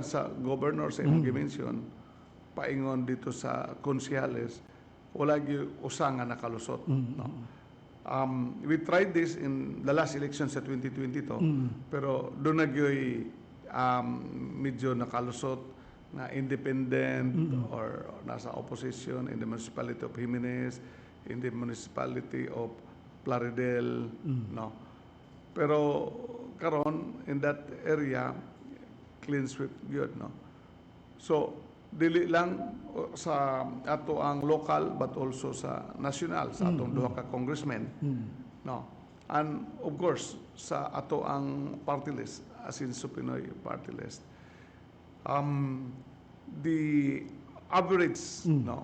sa governor sa imong gimension, paingon dito sa konsyales, wala gyud usa nga nakalusot. No? We tried this in the last election sa 2022, pero doon na gyud medyo nakalusot na independent or nasa opposition in the municipality of Jimenez, in the municipality of Plaridel, no. Pero karon in that area clean sweep gyud, no. So dili lang sa ato ang local but also sa national sa atong duha ka congressmen, no. And of course sa ato ang party list, Asinso Pinoy party list, the average no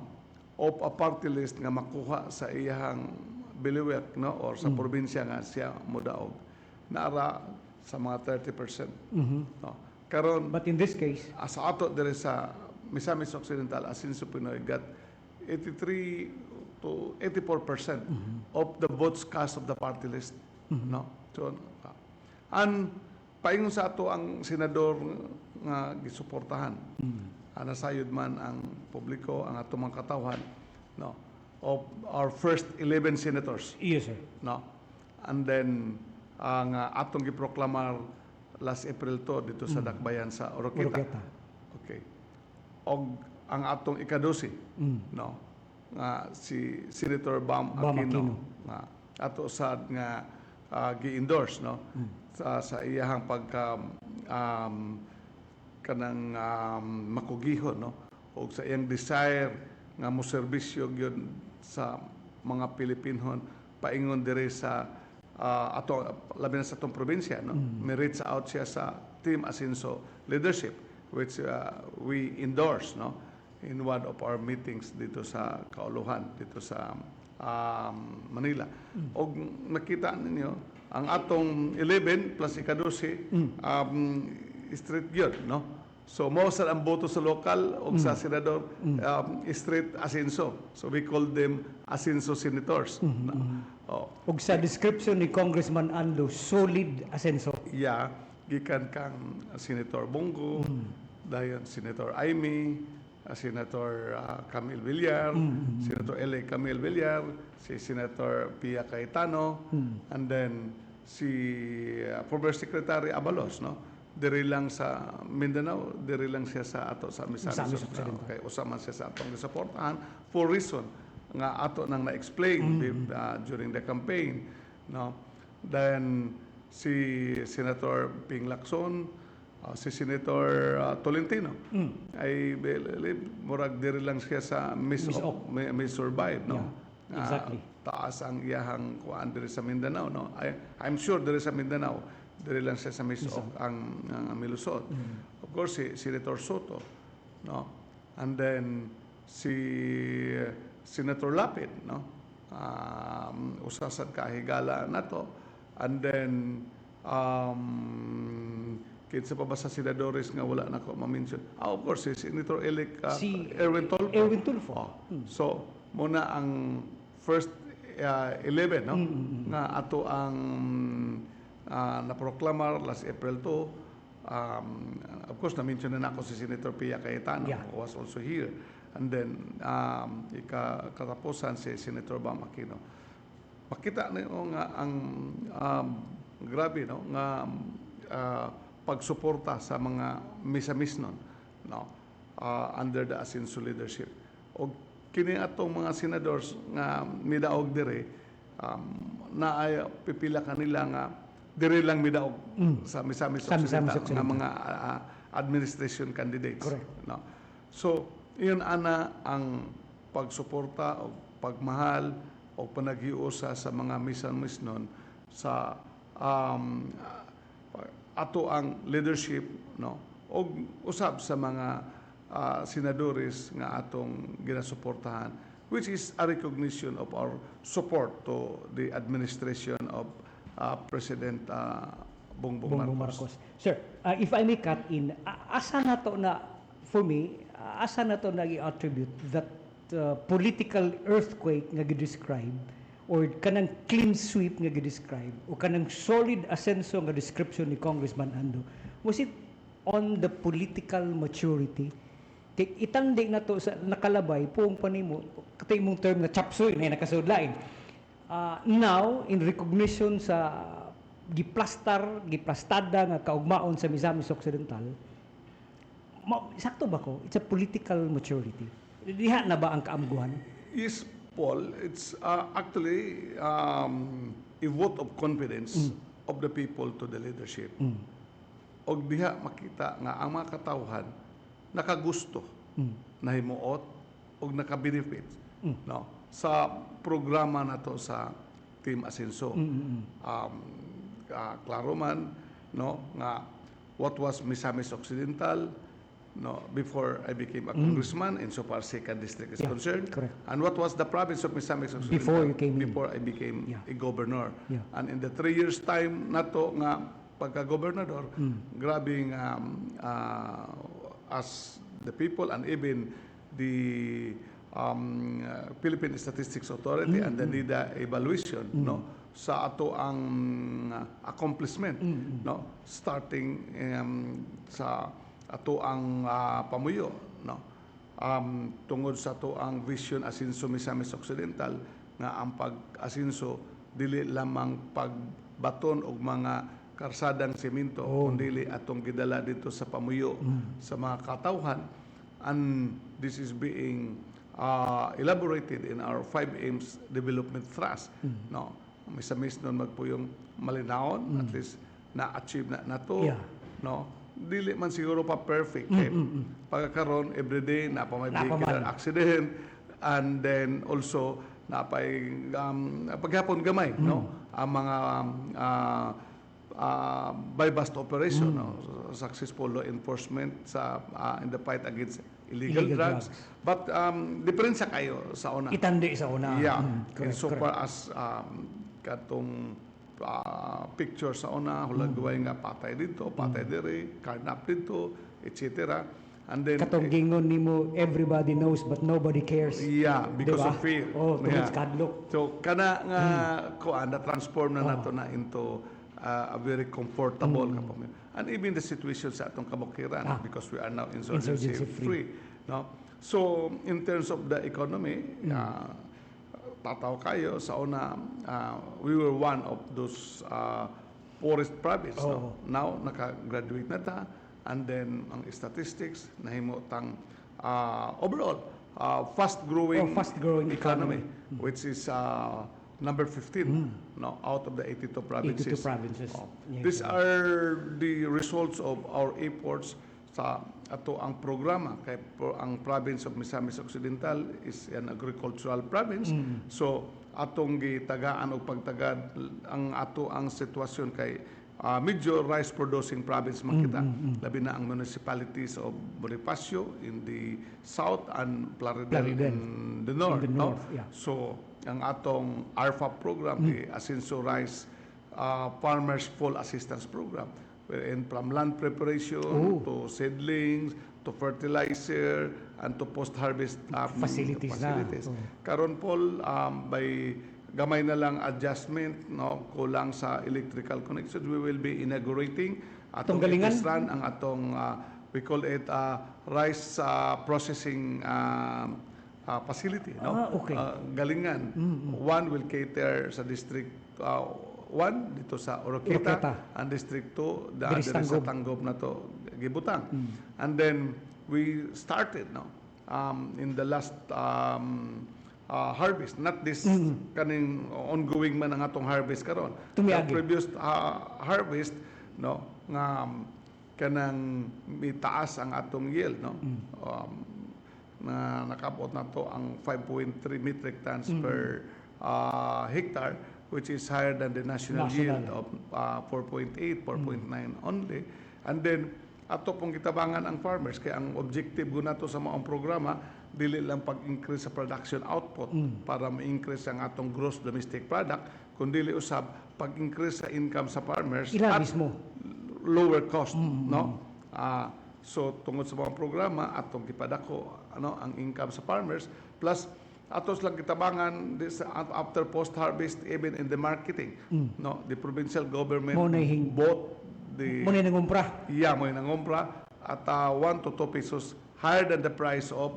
of a party list nga makuha sa iyang biliwek, no, or sa probinsya nga siya modaog naara sa mga 30%. No. Karon But in this case, sa ato dire sa Misamis Occidental, Asinso Pinoy got 83 to 84% of the votes cast of the party list. No? So, and paingon sa ato ang senador nga gisuportahan. Nasayod man ang publiko, ang ato mga katawhan, no, of our first 11 senators. yes, sir. No? And then, ang atong giproklamar last April to dito sa Dakbayan sa Oroqueta. Oroqueta. Okay. Og ang atong ikadusi, no, nga si Senator Bam Aquino, nga ato sad nga gi-endorse, no, sa iyahang pagka kanang makugihon, no, og sa iyang desire nga mo serbisyo gyud sa mga Pilipinhon paingon dire sa ato labi na sa atong probinsya, no. May-reach out siya sa Team Asinso leadership, which we endorse, no, in one of our meetings dito sa Kauluhan, dito sa Manila. Og nakita ninyo ang atong 11 plus ikadusi street gyud, no. So mo sa ang boto sa lokal o sa senador street Asinso. So we call them Asinso senators. Oh. Ug sa description ni Congressman Ando, solid Asenso. Yeah, gikan kang Senator Bongo, dayon Senator Aimee, Senator Camille Villar, Senator L.A. Camille Villar, si Senator Pia Cayetano, and then si former Secretary Abalos, no? Diri lang sa Mindanao, diri lang siya sa ato sa Misamis Occidental. Okay, usama siya sa atong gisuportahan for reason nga ato nang na-explain during the campaign, no. Then si Senator Ping Lacson, si Senator Tolentino, ay murag diri lang siya sa Miss Survive, no. Yeah, exactly. Taas ang iyahang kuan diri sa Mindanao, no. I'm sure diri sa Mindanao diri lang siya sa Miss ang milusot. Of course si Senator Soto, no. And then si Senator Lapid, no. Usasad kahigala nato. And then kinsa pa ba sa senadores nga wala na ko ma-mention? Of course si Senator Elect Si Erwin Tolfo. Erwin Tulfo. So muna ang first 11, no, nga ato ang naproklamar last April 2. Of course na-mention na ako si Senator Pia Cayetano, who was also here. And then katapusan si Senator Bam Aquino. Makita niyo nga ang grabe, no, nga pagsuporta sa mga misamisnon, no, under the Asinso leadership. O kini atong mga senadors nga midaog dire, na ay pipila kanila nga dire lang midaog sa Misamis Occidental nga mga administration candidates. Correct. No. So iyon ana ang pagsuporta o pagmahal o panaghiusa sa mga misamisnon sa ato ang leadership, no, o usab sa mga senadores nga atong ginasuportahan, which is a recognition of our support to the administration of President Bongbong Marcos. Sir, if I may cut in, asa na to na, for me, asa na to nag-attribute that political earthquake nga gi-describe or kanang clean sweep nga gi-describe o kanang solid Asenso nga description ni Congressman Ando, was it on the political maturity. Kay itangdig na to sa nakalabay puong panimo katay mong term na chapsuy na nakasudlain. Now in recognition sa giplastada nga kaugmaon sa Misamis Occidental, sakto ba ko? It's a political maturity. Diha na ba ang kaamguhan? Yes, Paul, it's actually a vote of confidence of the people to the leadership. Og diha makita nga ang mga katawhan nakagusto, nahimuot, og nakabenefit no, sa programa na to sa Team Asenso. Klaro man no, nga what was Misamis Occidental no, before I became a congressman insofar 2nd District is concerned. Correct. And what was the province of Misamis Occidental Before you came in. before I became a governor. Yeah. And in the 3 years time na to nga pagka-gobernador, grabing as the people and even the Philippine Statistics Authority and the NIDA evaluation no, sa ato ang accomplishment no, starting sa ato ang pamuyo no, tungod sa ato ang vision Asenso Misamis Occidental nga ang pag-asenso dili lamang pagbaton og mga karsadang semento kundi atong gidala dito sa pamuyo sa mga katawhan, and this is being elaborated in our 5 aims development thrust no, misamis nun magpuyong malinawon at least na-achieve na nato no. Dili man siguro pa perfect pagkakaroon everyday na pa may vehicular accident, and then also na pay paghapon gamay no ang mga by bust operation no, successful law enforcement sa in the fight against illegal drugs. But diferensya kayo sa una. Itandi sa una. Yeah. Correct, So far as katong picture sa una, hulagduway nga patay dito, patay diri, carnap dito, etc. And then Katong gingon nimo, everybody knows but nobody cares. yeah, because Diba? of fear. Oh, tungod Yeah. sa kadlok. So kana nga kuan na transform na nato na into a very comfortable kapamilya. And even the situation sa atong kabukiran because we are now insurgency free. No? So in terms of the economy, tataw kayo sa una, we were one of those poorest province. No? Now naka-graduate na ta, and then ang statistics nahimo tang overall fast-growing economy, which is number 15 no, out of the 82 provinces. 82 provinces. Yeah, These are the results of our efforts sa ato ang programa kay ang province of Misamis Occidental is an agricultural province. So atong gitagaan og pagtagad ang ato ang sitwasyon kay medyo rice producing province man kita. Labi na ang municipalities of Bonifacio in the south and Plaridel in the north. In the north, no? yeah. So ang atong ARFA program, the Asenso Rice Farmers Full Assistance Program, wherein from land preparation to seedlings to fertilizer and to post-harvest Facilities na. Karon Paul, by gamay na lang adjustment no, kulang sa electrical connections, we will be inaugurating atong galingan? run ang atong we call it rice processing facility no. Okay. Galingan. One will cater sa district 1 dito sa Oroqueta, and district 2 daan sa Tanggob na to gibutang. And then we started no in the last harvest, not this kaning ongoing man ang atong harvest karon. The previous harvest no nga kanang mitaas ang atong yield no. Na nakabot na to ang 5.3 metric tons per hectare, which is higher than the national yield of 4.8, 4.9 only. And then ato pong kitabangan ang farmers kaya ang objective ko nato sa maong programa dili lang pag-increase sa production output para ma-increase ang atong gross domestic product, kundi usab pag-increase sa income sa farmers at lower cost no. So tungod sa mga programa atong gipadako ano ang income sa farmers, plus atos lang kitabangan this after post harvest even in the marketing no, the provincial government bought the mo nangumpra at 1 to 2 pesos higher than the price of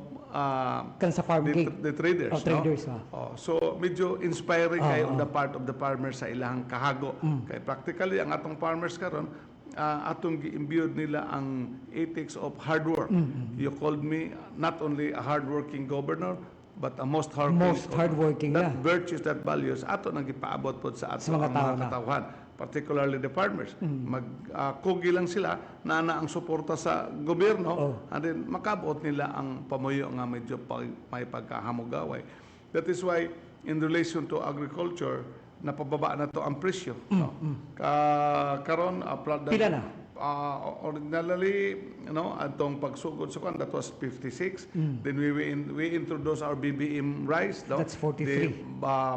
Kan sa farm gate. the traders. Oh, traders, no? So medyo inspiring kayo on the oh. part of the farmers sa ilahang kahago. Kaya practically ang atong farmers karon atong gi-imbued nila ang ethics of hard work. You called me not only a hardworking governor but a most hardworking that na. virtues, that values ato nang gipaabot pod sa ato mga ang tao mga na. katawhan, particularly the farmers. Kugi lang sila na ang suporta sa gobyerno and then makabot nila ang pamuyo nga medyo may pagkahamugaway. That is why in relation to agriculture napababa na to ang presyo. No? Karon Pila na? Ordinarily, atong pagsugod sa kwan, that was 56. Then we introduced our BBM rice. No? That's 43. The,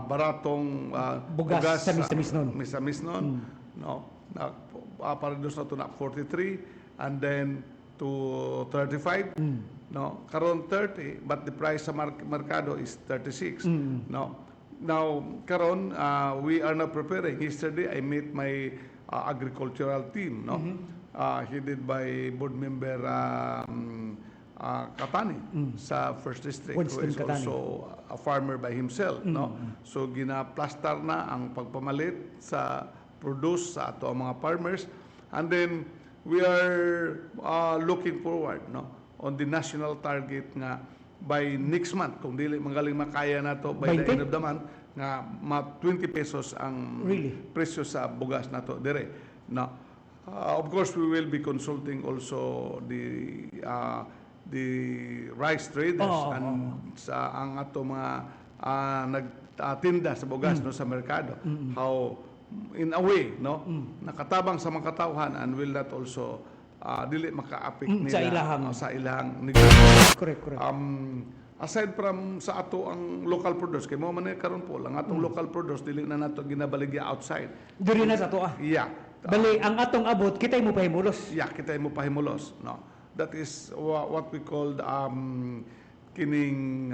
baratong Bugas, samis-samis nun. Misamis nun. No? Paredos na to na 43 and then to 35. No? Karon 30, but the price sa merkado is 36. No? Now, karon we are now preparing. Yesterday, I met my agricultural team, no? Headed by board member Katani sa First District, Winston who is Katani. also a farmer by himself, no? So ginaplastar na ang pagpamalit sa produce sa ato ang mga farmers, and then we are looking forward, no, on the national target nga by next month, kung dili magaling makaya na to by the 20? end of the month, nga 20 pesos ang Really? presyo sa bugas na to dire. Now, of course, we will be consulting also the rice traders and sa ang ato mga nagtinda sa bugas no sa merkado. How in a way, no, nakatabang sa mga katawhan and will not also dili maka-affect nila sa sa ilahang negosyo. Correct. Aside from sa ato ang local produce, kay mo man karon po lang atong local produce dili na nato ginabaligya outside. Diri na sa to Yeah. Bali, ang atong abot, kita'y mo pahimulos. Yeah, kita mo pahimulos, no. That is what we called kining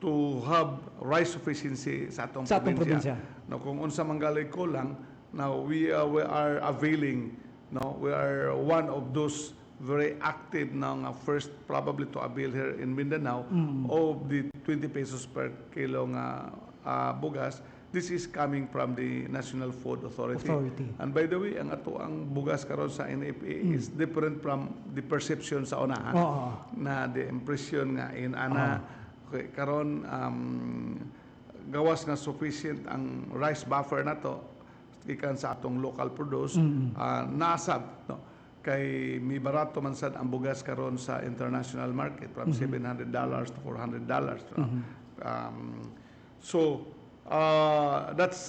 to have rice sufficiency sa atong probinsya. No, kung unsa manggalay ko lang, now we are availing, no, we are one of those very active ng first probably to avail here in Mindanao of the 20 pesos per kilo nga bugas. This is coming from the National Food Authority. And by the way, ang ato ang bugas karon sa NFA is different from the perception sa una, na the impression nga in ana karon gawas nga sufficient ang rice buffer nato gikan sa atong local produce, nasab, no, kay mi barato man sad ang bugas karon sa international market from $700 to $400. So that's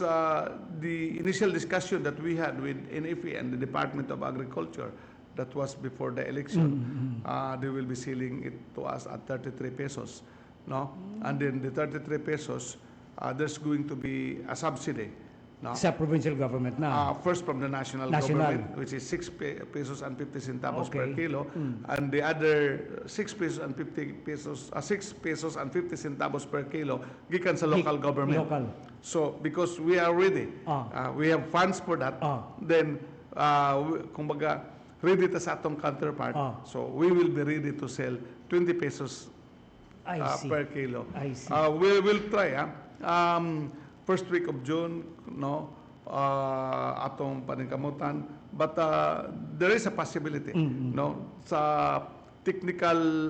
the initial discussion that we had with NFA and the Department of Agriculture. That was before the election. They will be selling it to us at 33 pesos, no? And then the 33 pesos, there's going to be a subsidy, no? Sa provincial government na. First from the national government, which is 6 pesos and 50 centavos per kilo, and the other 6 pesos and 50 pesos, 6 pesos and 50 centavos per kilo gikan sa local government. So because we are ready, we have funds for that, then kumbaga ready ta sa atong counterpart, so we will be ready to sell 20 pesos per kilo. I see. We will try, first week of June, no, atong paningkamutan, but there is a possibility, no, sa technical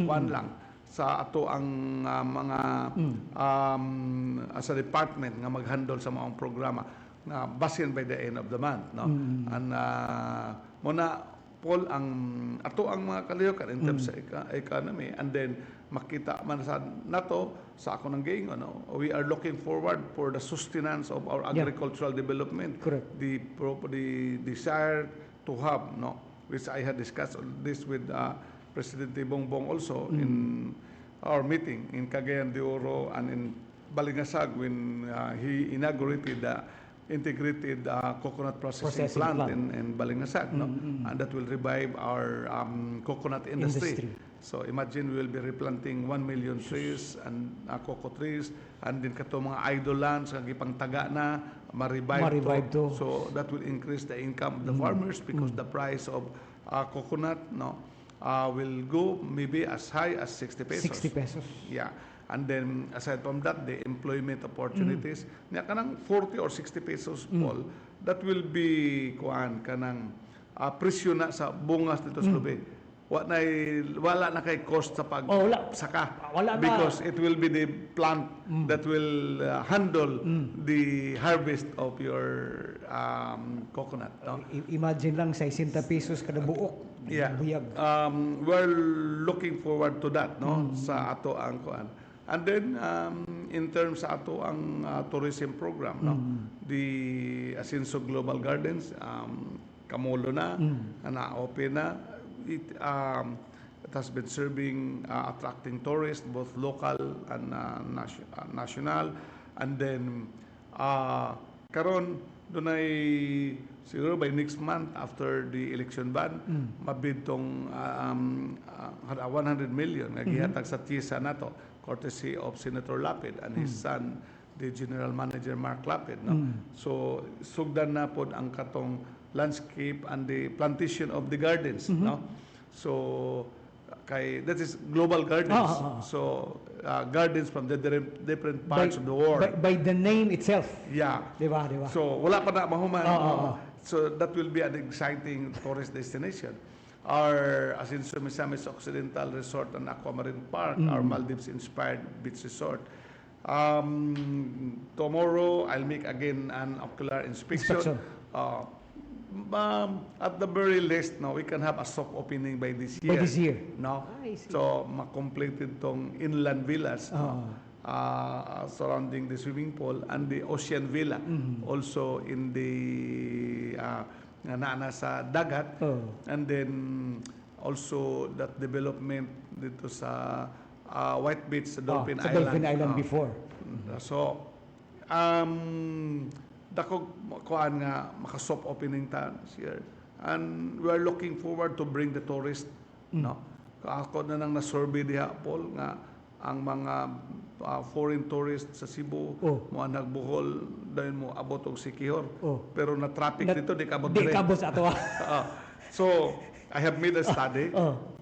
one lang sa ato ang mga as a department nga mag-handle sa mga programa na basin by the end of the month, no. And muna Paul ang ato ang mga kalihokan in terms sa economy, and then makita man sa nato sa ako ng giingon, no, we are looking forward for the sustenance of our agricultural development. Correct. The desire to have, no, which I had discussed this with President Bongbong also in our meeting in Cagayan de Oro and in Balingasag when he inaugurated the integrated coconut processing plant in Balingasag, no? And that will revive our coconut industry. So imagine we will be replanting 1 million trees and cocoa trees, and din kato mga idle lands nga gipangtaga na ma-revive to. So that will increase the income of the farmers because the price of coconut, no, will go maybe as high as 60 pesos. 60 pesos. Yeah. And then aside from that, the employment opportunities, nya kanang 40 or 60 pesos Paul, that will be kanang presyo na sa bungas dito sa lubi. Wala na kay cost sa wala. pagsaka. Wala na. Because it will be the plant that will handle the harvest of your coconut. No? Imagine lang, 60 pesos kada buok. Yeah. Buyag. We're looking forward to that, no? Sa ato ang kuan. And then in terms sa ato ang tourism program, no? The Asenso Global Gardens, kamulo na, na-open na. It has been serving, attracting tourists, both local and national. And then, karon dunay siguro by next month after the election ban, mabid tong 100 million nga gihatag sa TISA nato, courtesy of Senator Lapid and his son, the General Manager Mark Lapid. No? So, sugdan na pod ang katong landscape and the plantation of the gardens. No? So, that is global gardens. So, gardens from the different parts of the world. By the name itself. Yeah. Diba? So, wala pa na mahuman. So, that will be an exciting tourist destination. Our Asenso Misamis Occidental Resort and Aquamarine Park, our Maldives-inspired beach resort. Tomorrow, I'll make again an ocular inspection. At the very least, no, we can have a soft opening by this year. By this year. No? So, ma-completed tong inland villas surrounding the swimming pool and the ocean villa also in the nasa dagat. And then also that development dito sa White Beach sa Dolphin sa Island. Dolphin Island before. So, dako kuan nga maka-soft opening ta this year. And we are looking forward to bring the tourists, no. Ako na nang na-survey diha Paul nga ang mga foreign tourists sa Cebu mo nagbuhol dayon mo abot og Siquijor. Pero na traffic dito di kabot dire. Di kabot ato. So, I have made a study.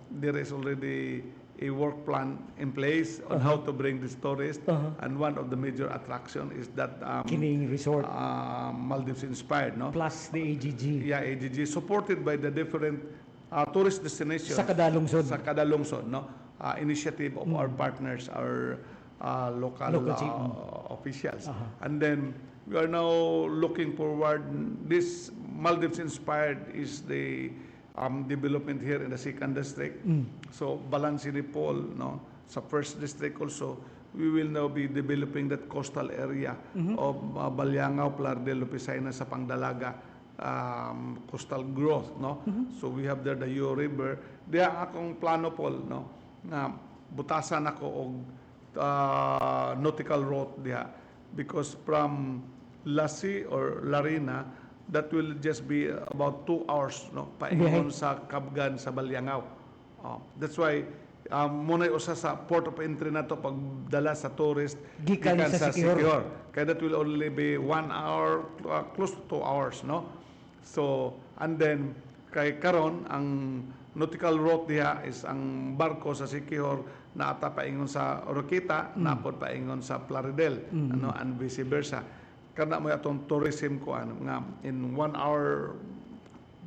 There is already a work plan in place on how to bring these tourists, and one of the major attraction is that Kining resort, Maldives inspired, no? plus the AGG. Yeah, AGG supported by the different tourist destinations Sa kada lungsod. Sa kada lungsod, no? Initiative of our partners, our local officials, and then we are now looking forward. This Maldives inspired is the development here in the second district. So, Balancini Paul, no? Sa first district also, we will now be developing that coastal area of Baliangao, Plardel, Lupisayna sa Pangdalaga, coastal growth, no? So, we have there the Yo River. Diya akong plano, Paul, no? Na butasan ako og nautical route diha. Because from Lassi or Larina, that will just be about 2 hours, no, paingon sa Kabgan sa Baliangao. That's why muna usa sa port of entry na to pagdala sa tourist gikan sa Siquijor. Kaya that will only be 1 hour, close to 2 hours, no? So, and then kay karon ang nautical route diha is ang barko sa Siquijor na ata paingon sa Oroqueta, napod paingon sa Plaridel, ano, and vice versa. Kada mo atong tourism ko nga in 1 hour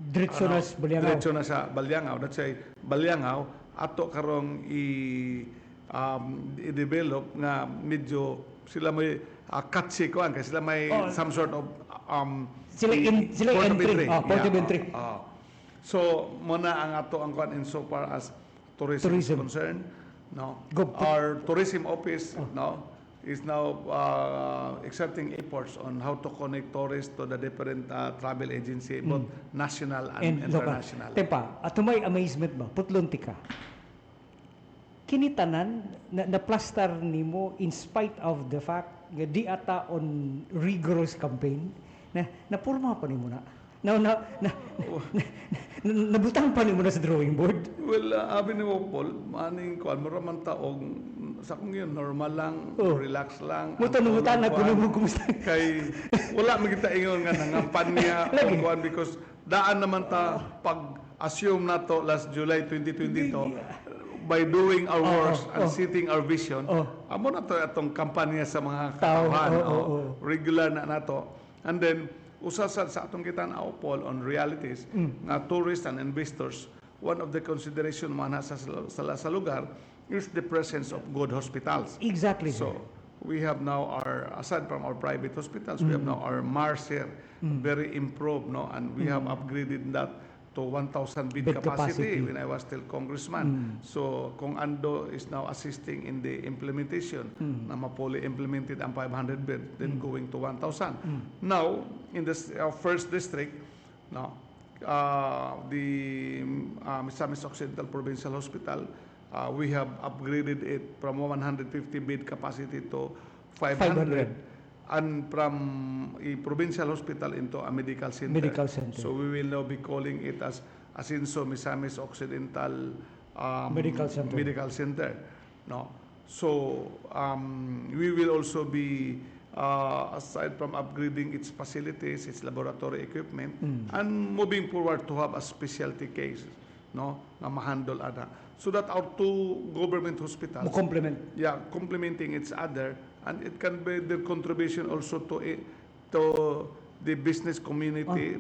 Diretso na sa Baliangao. Diretso na sa Baliangao. That's why Baliangao ato karong i-develop nga medyo sila may katsi ko kasi sila may some sort of sila entry. Port of entry. So muna ang ato ang kuan in so far as tourism is concerned, no. Our tourism office no is now exerting efforts on how to connect tourists to the different travel agency, both national and international. Tepa, ato may amazement ba? Putlon tika. Kinitanan na plaster nimo in spite of the fact nga di ata on rigorous campaign na napurma pa nimo na. Nabutang pa nimo na sa drawing board. Well, abi ni Paul, maning kuan maraman taog sa kung yun, normal lang, relax lang. Mutan na kuno mo kumusta. Kay wala magita ingon nga nangampan niya kuan because daan naman ta pag assume na to last July 2022 by doing our works and setting our vision. Amo na to atong kampanya sa mga katauhan. Regular na nato. And then usa sa atong kitan-aw, Paul, on realities nga tourists and investors, one of the consideration man sa lugar is the presence of good hospitals. Exactly. So we have now our, aside from our private hospitals, we have now our MARS here, very improved, no, and we have upgraded that to 1,000 bed capacity when I was still congressman. So kung Ando is now assisting in the implementation, na mapuli implemented ang 500 bed, then going to 1,000. Now in this first district, no, the Misamis Occidental Provincial Hospital, we have upgraded it from 150 bed capacity to 500. And from a provincial hospital into a medical center. So we will now be calling it as Asinso Misamis Occidental Medical Center. No. So we will also be aside from upgrading its facilities, its laboratory equipment, and moving forward to have a specialty case, no, na ma-handle ana. So that our two government hospitals complementing each other, and it can be the contribution also to the business community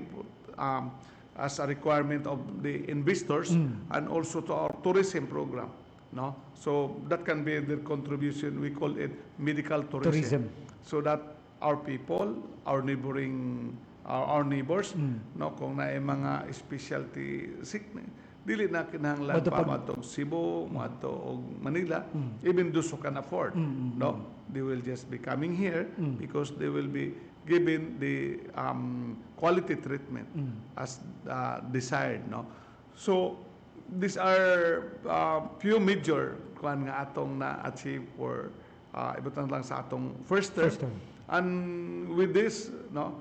as a requirement of the investors, and also to our tourism program, no. So that can be their contribution. We call it medical tourism. So that our people, our neighboring our neighbors, no, kung na mga specialty sickness, dili na kinahanglan pa matong Cebu, mato og Manila, even those who can afford, no, they will just be coming here because they will be given the quality treatment as desired, no. So these are few major kuan nga atong na-achieve for ibutan lang sa atong first term. And with this, no,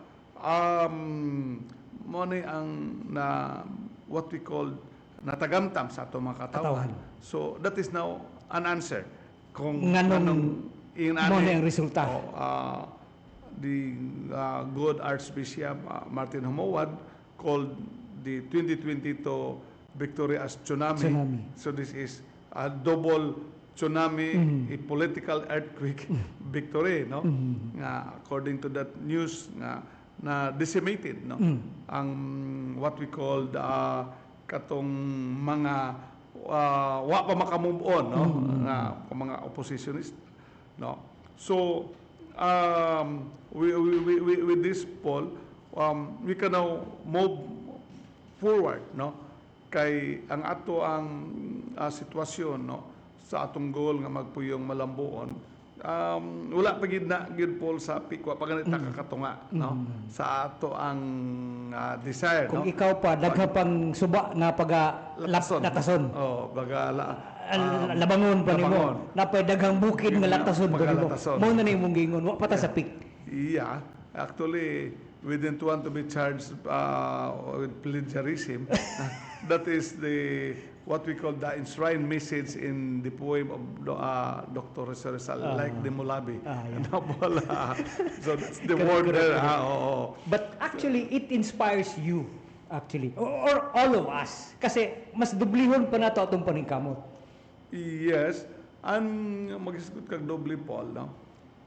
mo ni ang na what we call natagamtam sa atong mga katawan. So that is now an answer kung anong ang resulta. The good Archbishop Martin Humawad called the 2022 victory as tsunami. So this is a double tsunami, a political earthquake victory, no? According to that news na decimated, no, ang what we call katong mga wa pa makamove on, no, na mga oppositionist, no. So with this poll, we can now move forward, no, kay ang ato ang sitwasyon, no, sa atong goal nga magpuyong malambuon, wala pa gid na gid Paul sa pikwa pa ganita kakatunga, no, sa ato ang desire, kung no? ikaw pa dagha pang suba nga latason. Baga labangon pa nimo, napay daghang bukid nga latason pa nimo. Mao na nimong gingon, wa pa ta sa pik. Yeah, actually we didn't want to be charged with plagiarism. That is what we call the enshrined message in the poem of Dr. Rizal, like the Mulabi. So that's the word there. But actually, it inspires you, actually, or all of us. Kasi mas dublihon pa nato atong paningkamot. Yes, and mag-isgot kag doble, Paul, no?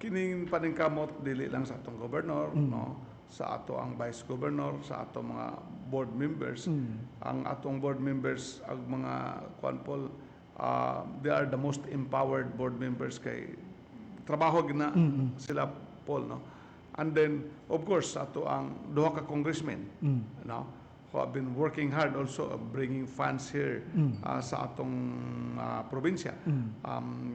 Kining paningkamot dili lang sa atong governor, no, sa ato ang vice governor, sa ato mga board members. Ang atong board members, ang mga kuan, Paul, they are the most empowered board members kay trabaho gina sila, Paul, no. And then of course ato ang duha ka congressmen, no, who have been working hard also of bringing funds here sa atong probinsya.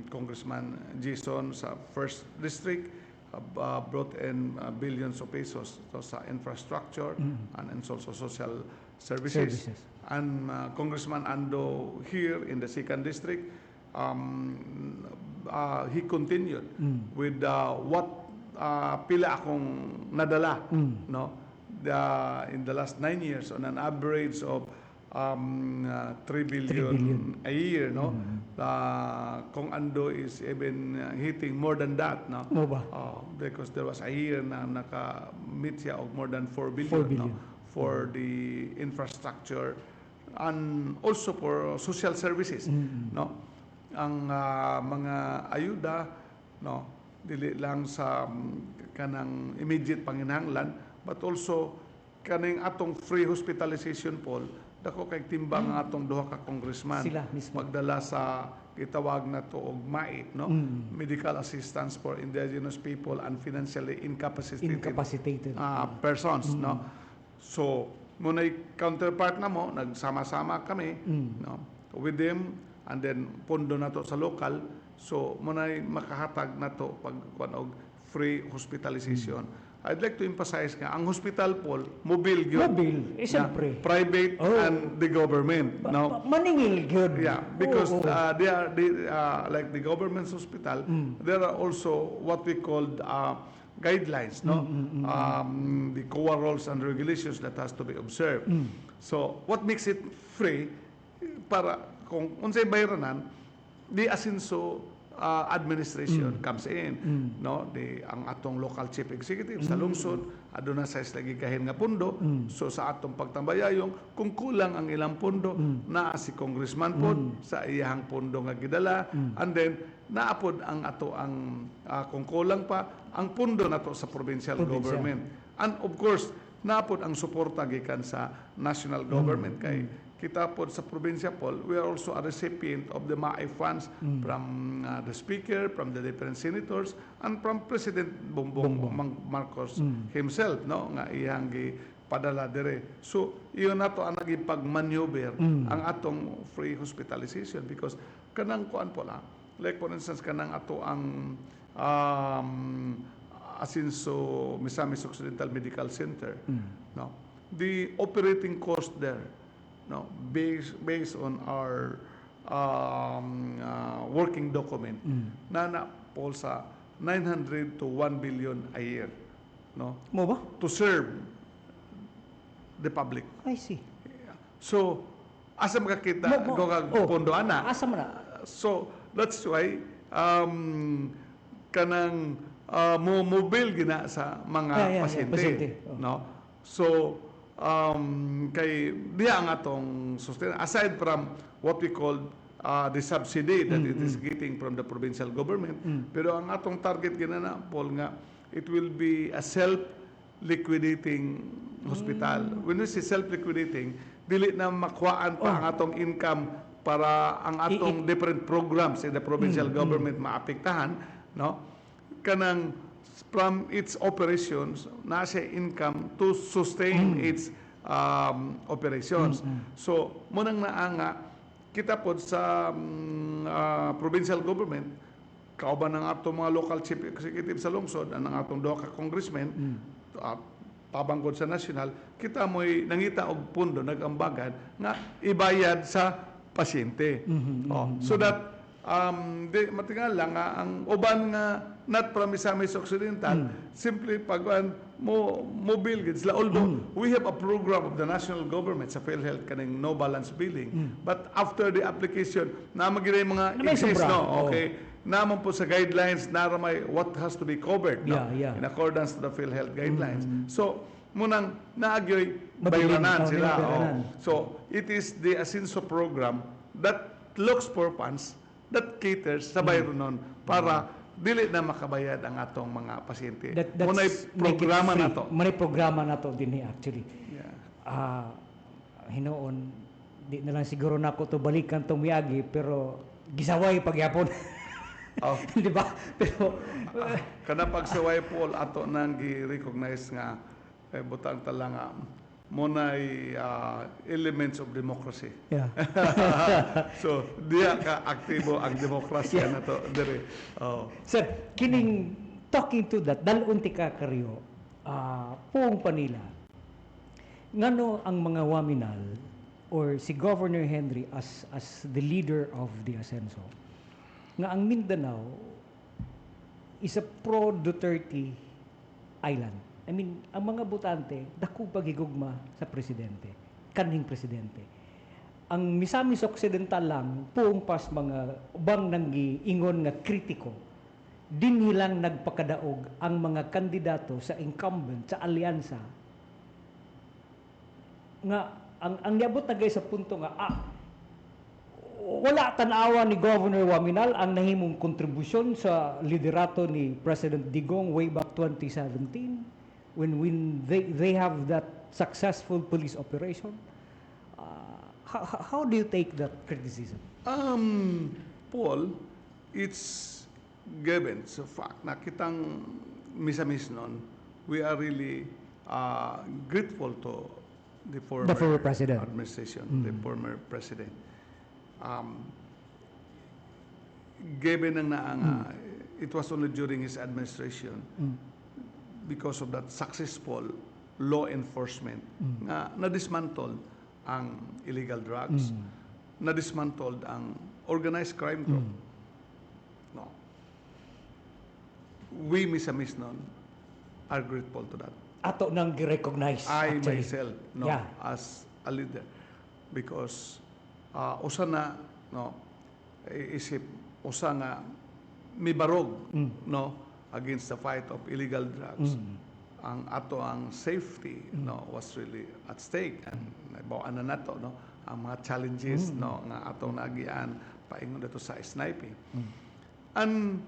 Congressman Jason sa first district brought in billions of pesos sa infrastructure and also social services. And Congressman Ando here in the second district, he continued with what pila akong nadala, no, in the last 9 years on an average of 3 billion a year, no. Kung Ando is even hitting more than that, no, because there was a year na naka-meet siya of more than 4 billion, no, for the infrastructure and also for social services, no? Ang mga ayuda, no, dili lang sa kanang immediate panginahanglan, but also kaning atong free hospitalization poll, dako kay timbang ang atong duha ka congressman Sila mismo. magdala sa gitawag na to og MAIT, no? Medical assistance for indigenous people and financially incapacitated persons, no? So muna'y counterpart na mo, nagsama-sama kami, no, with them, and then pondo na to sa local, so muna'y makahatag na to pag og free hospitalization. I'd like to emphasize nga ang hospital po mobile gyud. Mobile, Na siyempre. private and the government, no? Maningil gyud. Yeah, because they are like the government's hospital, there are also what we called guidelines, no? The COA rules and regulations that has to be observed. So, what makes it free para kung unsay bayranan, the asinso administration comes in, no? Ang atong local chief executive sa lungsod aduna sa lagi kahin nga pundo, so sa atong pagtambayayong kung kulang ang ilang pundo, naa si congressman pod sa iyang pundo nga gidala, and then naapod ang ato ang kung kulang pa ang pundo nato sa provincial government, and of course naapod ang suporta gikan sa national government kay kita pod sa probinsya po, we are also a recipient of the MAI funds from the speaker, from the different senators, and from President Bongbong Marcos himself, no, nga iyang padala dire. So iyon nato ang nagipag-maneuver ang atong free hospitalization because kanang kuan po la, like for instance kanang ato ang Asinso Misamis Occidental Medical Center, no, the operating cost there, no, based on our working document, na po sa 900 to 1 billion a year, no, Mo ba? to serve the public. I see. So asa makakita pondo ana? Asa man na? So that's why kanang mobile gina sa mga pasyente, no? So kay diya ang atong sustain aside from what we call the subsidy that it is getting from the provincial government, pero ang atong target ginana Paul nga it will be a self-liquidating hospital. When we say self-liquidating, dili na makuhaan pa ang atong income para ang atong different programs in the provincial government maapektahan, no? Kanang from its operations na siya income to sustain its operations. So munang naanga kita pod sa provincial government kauban ng atong mga local chief executive sa lungsod ang atong duha ka congressmen pabanggod sa national, kita mo'y nangita og pundo nagambagan nga ibayad sa pasyente. So that matingal lang nga ang uban nga not from Misamis Occidental, simply pagwan mobile gid sila. Although we have a program of the national government sa PhilHealth kaning no balance billing, but after the application na magiging mga exist, no, okay, naman po sa guidelines na may what has to be covered, no, in accordance to the PhilHealth guidelines. So munang naagyoy bayranan sila. So it is the Asinso program that looks for funds that caters sa bayranon para dili na makabayad ang atong mga pasyente. Munay programa na to. May programa na to din actually. Yeah. Hinoon, di na lang siguro na ako to balikan tong miyagi, pero gisaway pagyapon. Di ba? Pero kana pagsaway Paul ato nang gi-recognize nga butang talanga munay elements of democracy. Yeah. So diya ka aktibo ang demokrasya na to dire. Sir, kining talking to that, dalunti ka karyo, puong panila, ngano ang mga waminal or si Governor Henry as the leader of the Asenso, nga ang Mindanao is a pro-Duterte island. I mean, ang mga botante, dako pagigugma sa presidente, kaning presidente. Ang Misamis Occidental lang, puong pas mga ubang nanggiingon nga kritiko, din nilang nagpakadaog ang mga kandidato sa incumbent, sa alyansa, nga ang niabot na guys sa punto nga wala tanawa ni Governor Waminal ang nahimong kontribusyon sa liderato ni President Digong way back 2017 when they have that successful police operation. How do you take that criticism? Paul, it's given sa fact na kitang misamis nun, we are really grateful to the former president. administration, the former president. Given ang it was only during his administration because of that successful law enforcement na na-dismantle ang illegal drugs, na-dismantled ang organized crime group. No. We misamis nun are grateful to that. Ato nang gi-recognize I actually. myself, as a leader, because usa na isip usa nga mibarog against the fight of illegal drugs. Ang ato ang safety was really at stake, and nabawaan na nato ang mga challenges nga atong nagian paingon dito sa sniping. And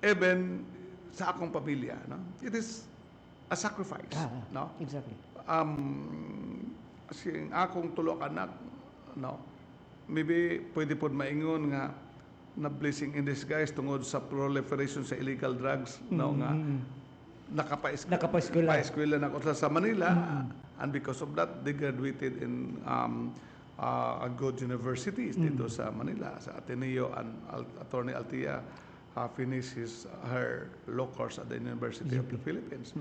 even sa akong pamilya, it is a sacrifice. Exactly. Kasi akong tulo ka anak, maybe pwede po maingon nga na blessing in disguise tungod sa proliferation sa illegal drugs, nga nakapaeskwela na ako sa Manila, and because of that, they graduated in a good universities dito sa Manila, sa Ateneo, and Attorney Altia finished her law course at the University of the Philippines.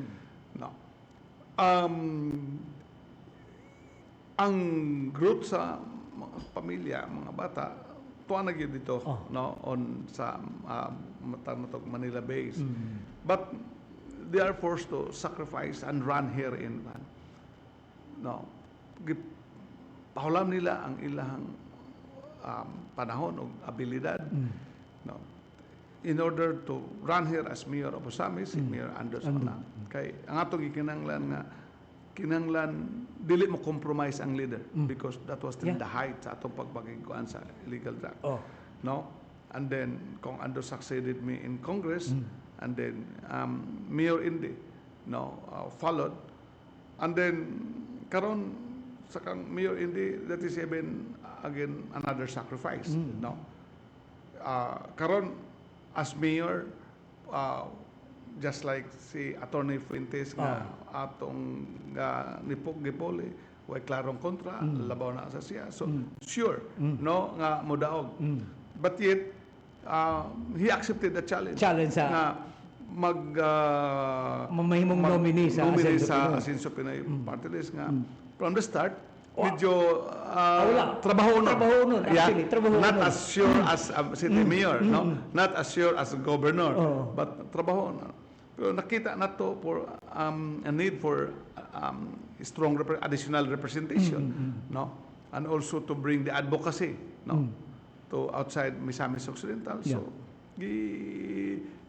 Ang growth sa mga pamilya, mga bata, tuwa na gyud dito on sa matag Manila base. But they are forced to sacrifice and run here in pahulam nila ang ilahang panahon o abilidad in order to run here as mayor of Osamis, si Mayor Anders Ona. Kay ang atong gikinanglan nga dili mo compromise ang leader because that was still the height sa atong pagpagikuan sa illegal drug. And then kung Ando succeeded me in Congress, and then Mayor Indy followed, and then karon sa kang Mayor Indy, that is even again another sacrifice. Karon as mayor, just like si Attorney Fuentes nga atong gipoli way klarong kontra, labaw na sa siya, so sure nga modaog, but yet he accepted the challenge na mamahimong nominee sa Asenso Pinoy Party List nga from the start medyo trabaho nun actually, not as sure as city mayor, not as sure as governor, but trabaho na. Pero nakita na to for a need for strong additional representation, and also to bring the advocacy to outside Misamis Occidental. So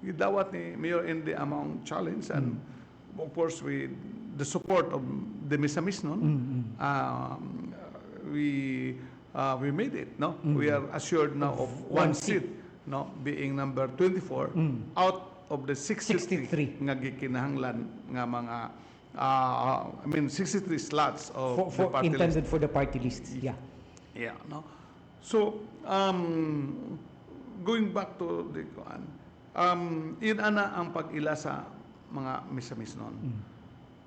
gidawat ni Mayor Indy among challenge, and of course with the support of the Misamis we made it. We are assured now of one seat, being number 24 out of the 63 nga gikinahanglan nga mga 63 slots of the party intended list for the party list. So going back to the yun ana ang pag-ila sa mga Misamis nun.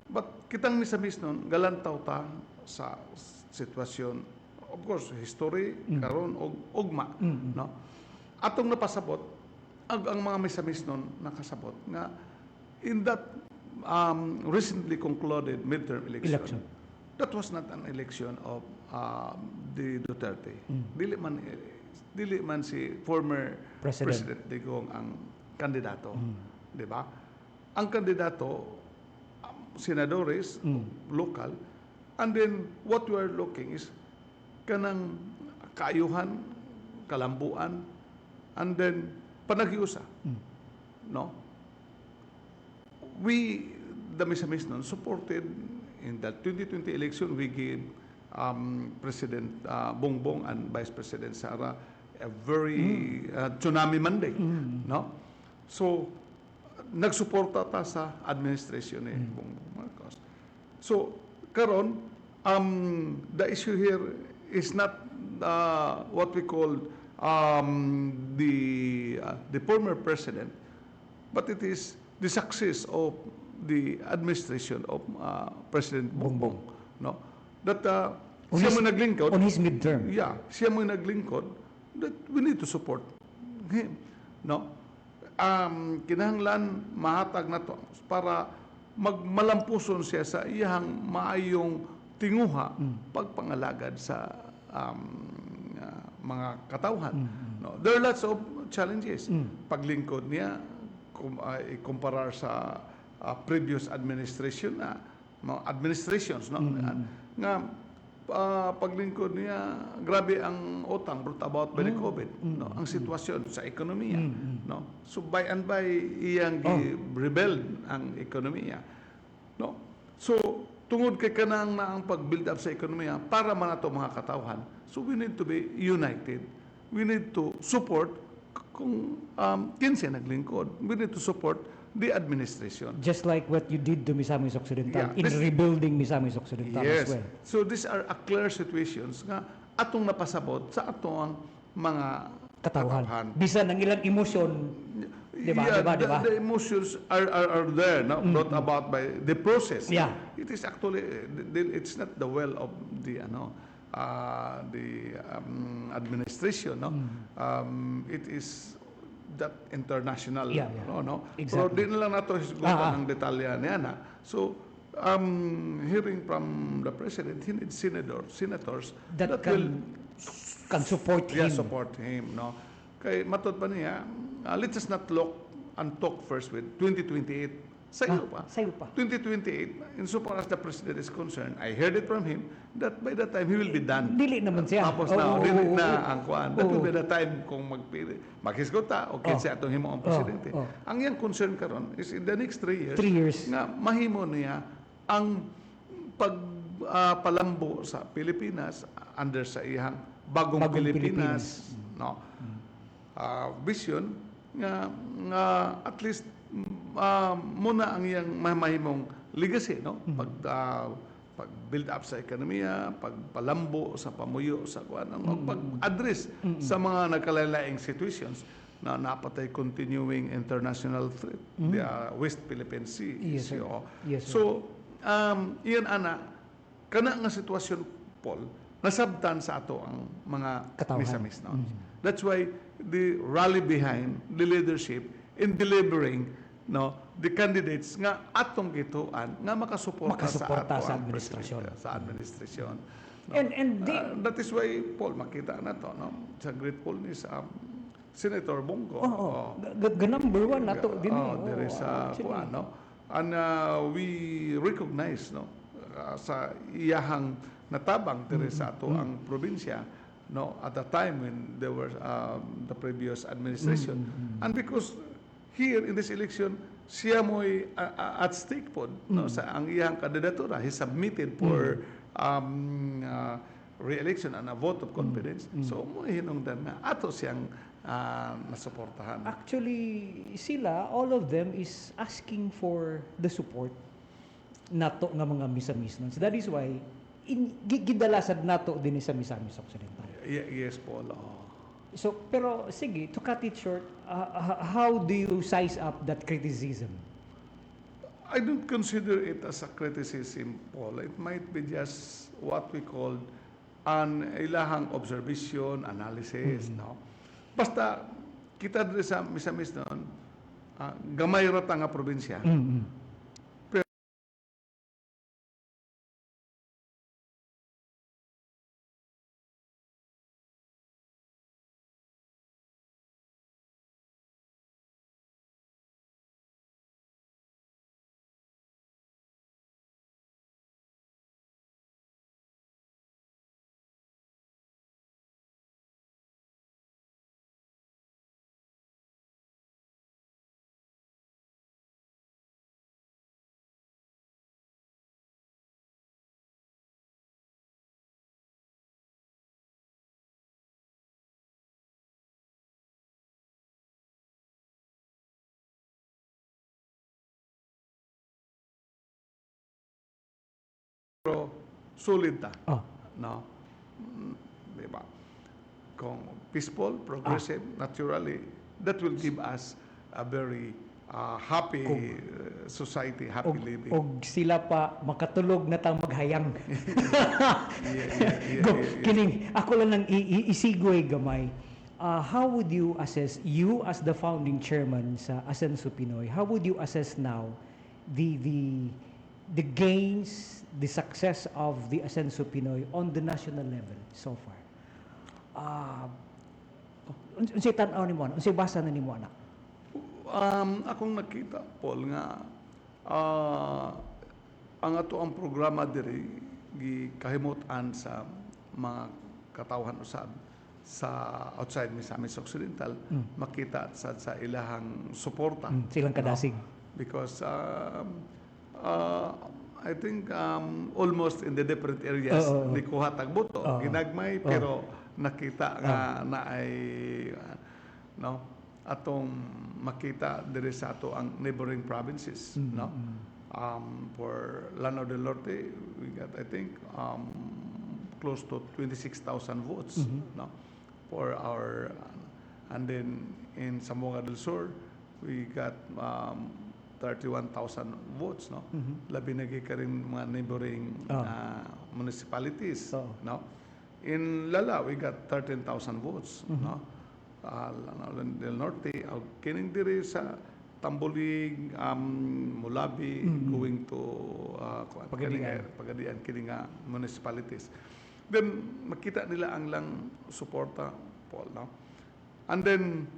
But kitang Misamis nun galantaw ta sa sitwasyon, of course history karon og ugma, atong napasabot ang mga Misamis nun nakasabot nga in that recently concluded midterm election, that was not an election of the Duterte. Dili man si former President Digong ang kandidato, di ba? Ang kandidato senadores local, and then what we are looking is kanang kaayuhan, kalambuan, and then panagiusa. We, the Misamis nun, supported in that 2020 election. We gave President Bongbong and Vice President Sara a very tsunami Monday, no? So nagsuporta ta sa administration ni Bongbong Marcos. So karon the issue here is not what we call the former president, but it is the success of the administration of President Bongbong, no? That siya mo naglingkod on his midterm. Yeah, siya mo naglingkod that we need to support him, no? Kinahanglan mahatag na to para magmalampuson siya sa iyang maayong tinguha pagpangalagad sa mga katawhan. No, there are lots of challenges. Paglingkod niya ikumparar sa previous administration na mga administrations, no, nga paglingkod niya grabe ang utang brought about by the COVID, no, ang sitwasyon sa ekonomiya, no, so by and by iyang rebuild ang ekonomiya, no, so tungod kay kanang na ang pag-build up sa ekonomiya para man ato mga katawhan, so we need to be united, we need to support kung kinsa naglingkod, we need to support the administration. Just like what you did to Misamis Occidental in rebuilding Misamis Occidental as well. So these are clear situations nga atong napasabot sa atong mga katawhan. Bisan ang ilang emosyon, di ba? The emotions are there, no? Brought about by the process. Yeah. It is actually it's not the will of the administration, no? It is that international, no? Exactly. Pero di na lang nato hisgutan ang detalya niya na. So hearing from the president, he needs senators that can support him. Support him, no? Kay matod pa niya, let us not look and talk first with 2028. Sayo pa. 2028, insofar as the president is concerned, I heard it from him that by that time he will be done. Dili naman siya. Tapos dili na ang kuan. That will be the time kung maghisgota o kinsa atong himo ang presidente. Ang iyang concern karon is in the next 3 years, nga mahimo niya ang pagpalambo sa Pilipinas under sa iyang bagong Pilipinas, no? Vision nga at least muna ang iyang mahimong legacy, no? Pag-build up sa ekonomiya, pagpalambo sa pamuyo sa kuan, pag-address sa mga nagkalalaing situations na napatay continuing international threat, the West Philippine Sea issue. So iyan ana kana nga sitwasyon, Paul, nasabtan sa ato ang mga misamis, no? That's why the rally behind the leadership in delivering, no, the candidates nga atong gituan nga makasuporta sa administrasyon. No? And that is why, Paul, makita na to, no, sa gratefulness Senator Bongo. Number one nato din. There is kuan, no, and we recognize, no, sa iyahang natabang diri sa ato ang probinsya, no, at the time when there was the previous administration, and because here in this election siya mo'y at stake po, no, sa ang iyang kandidatura, he submitted for re-election and a vote of confidence. So mo hinungdan nga ato siyang nasuportahan. Actually sila, all of them is asking for the support nato nga mga misamis. So that is why gidalasad nato din sa Misamis Occidental. Yes, Paul. So, pero sige, to cut it short, how do you size up that criticism? I don't consider it as a criticism, Paul. It might be just what we call an ilahang observation, analysis, no? Basta kita diri sa Misamis noon, gamay ra ta nga probinsya. solid ta. Oh. No? Di ba? Kung peaceful, progressive, naturally, that will give us a very happy society, happy living. Og sila pa makatulog na tang maghayang. Yeah. Kining ako lang nang isigoy gamay. How would you assess, you as the founding chairman sa Asenso Pinoy, how would you assess now the gains, the success of the Asenso Pinoy on the national level so far? Unsay tan-aw nimo, unsay basa na nimo anak? Akong nakita, Paul, nga ang ato ang programa diri gikahimutan sa mga katawhan usab sa outside Misamis Occidental, makita sa ilahang suporta. Silang kadasig. Because I think almost in the different areas ni kuha tag boto, ginagmay pero nakita nga na ay atong makita diri sa ato ang neighboring provinces, no? For Lanao del Norte, we got I think close to 26,000 votes, no? For our and then in Zamboanga del Sur, we got 31,000 votes, no? Labi na ka rin mga neighboring municipalities, no? In Lala, we got 13,000 votes, no? Lanao del Norte, kining diri sa Tambolig, Mulabi, going to Pagadian, kining municipalities. Then makita nila ang lang suporta, Paul, no? And then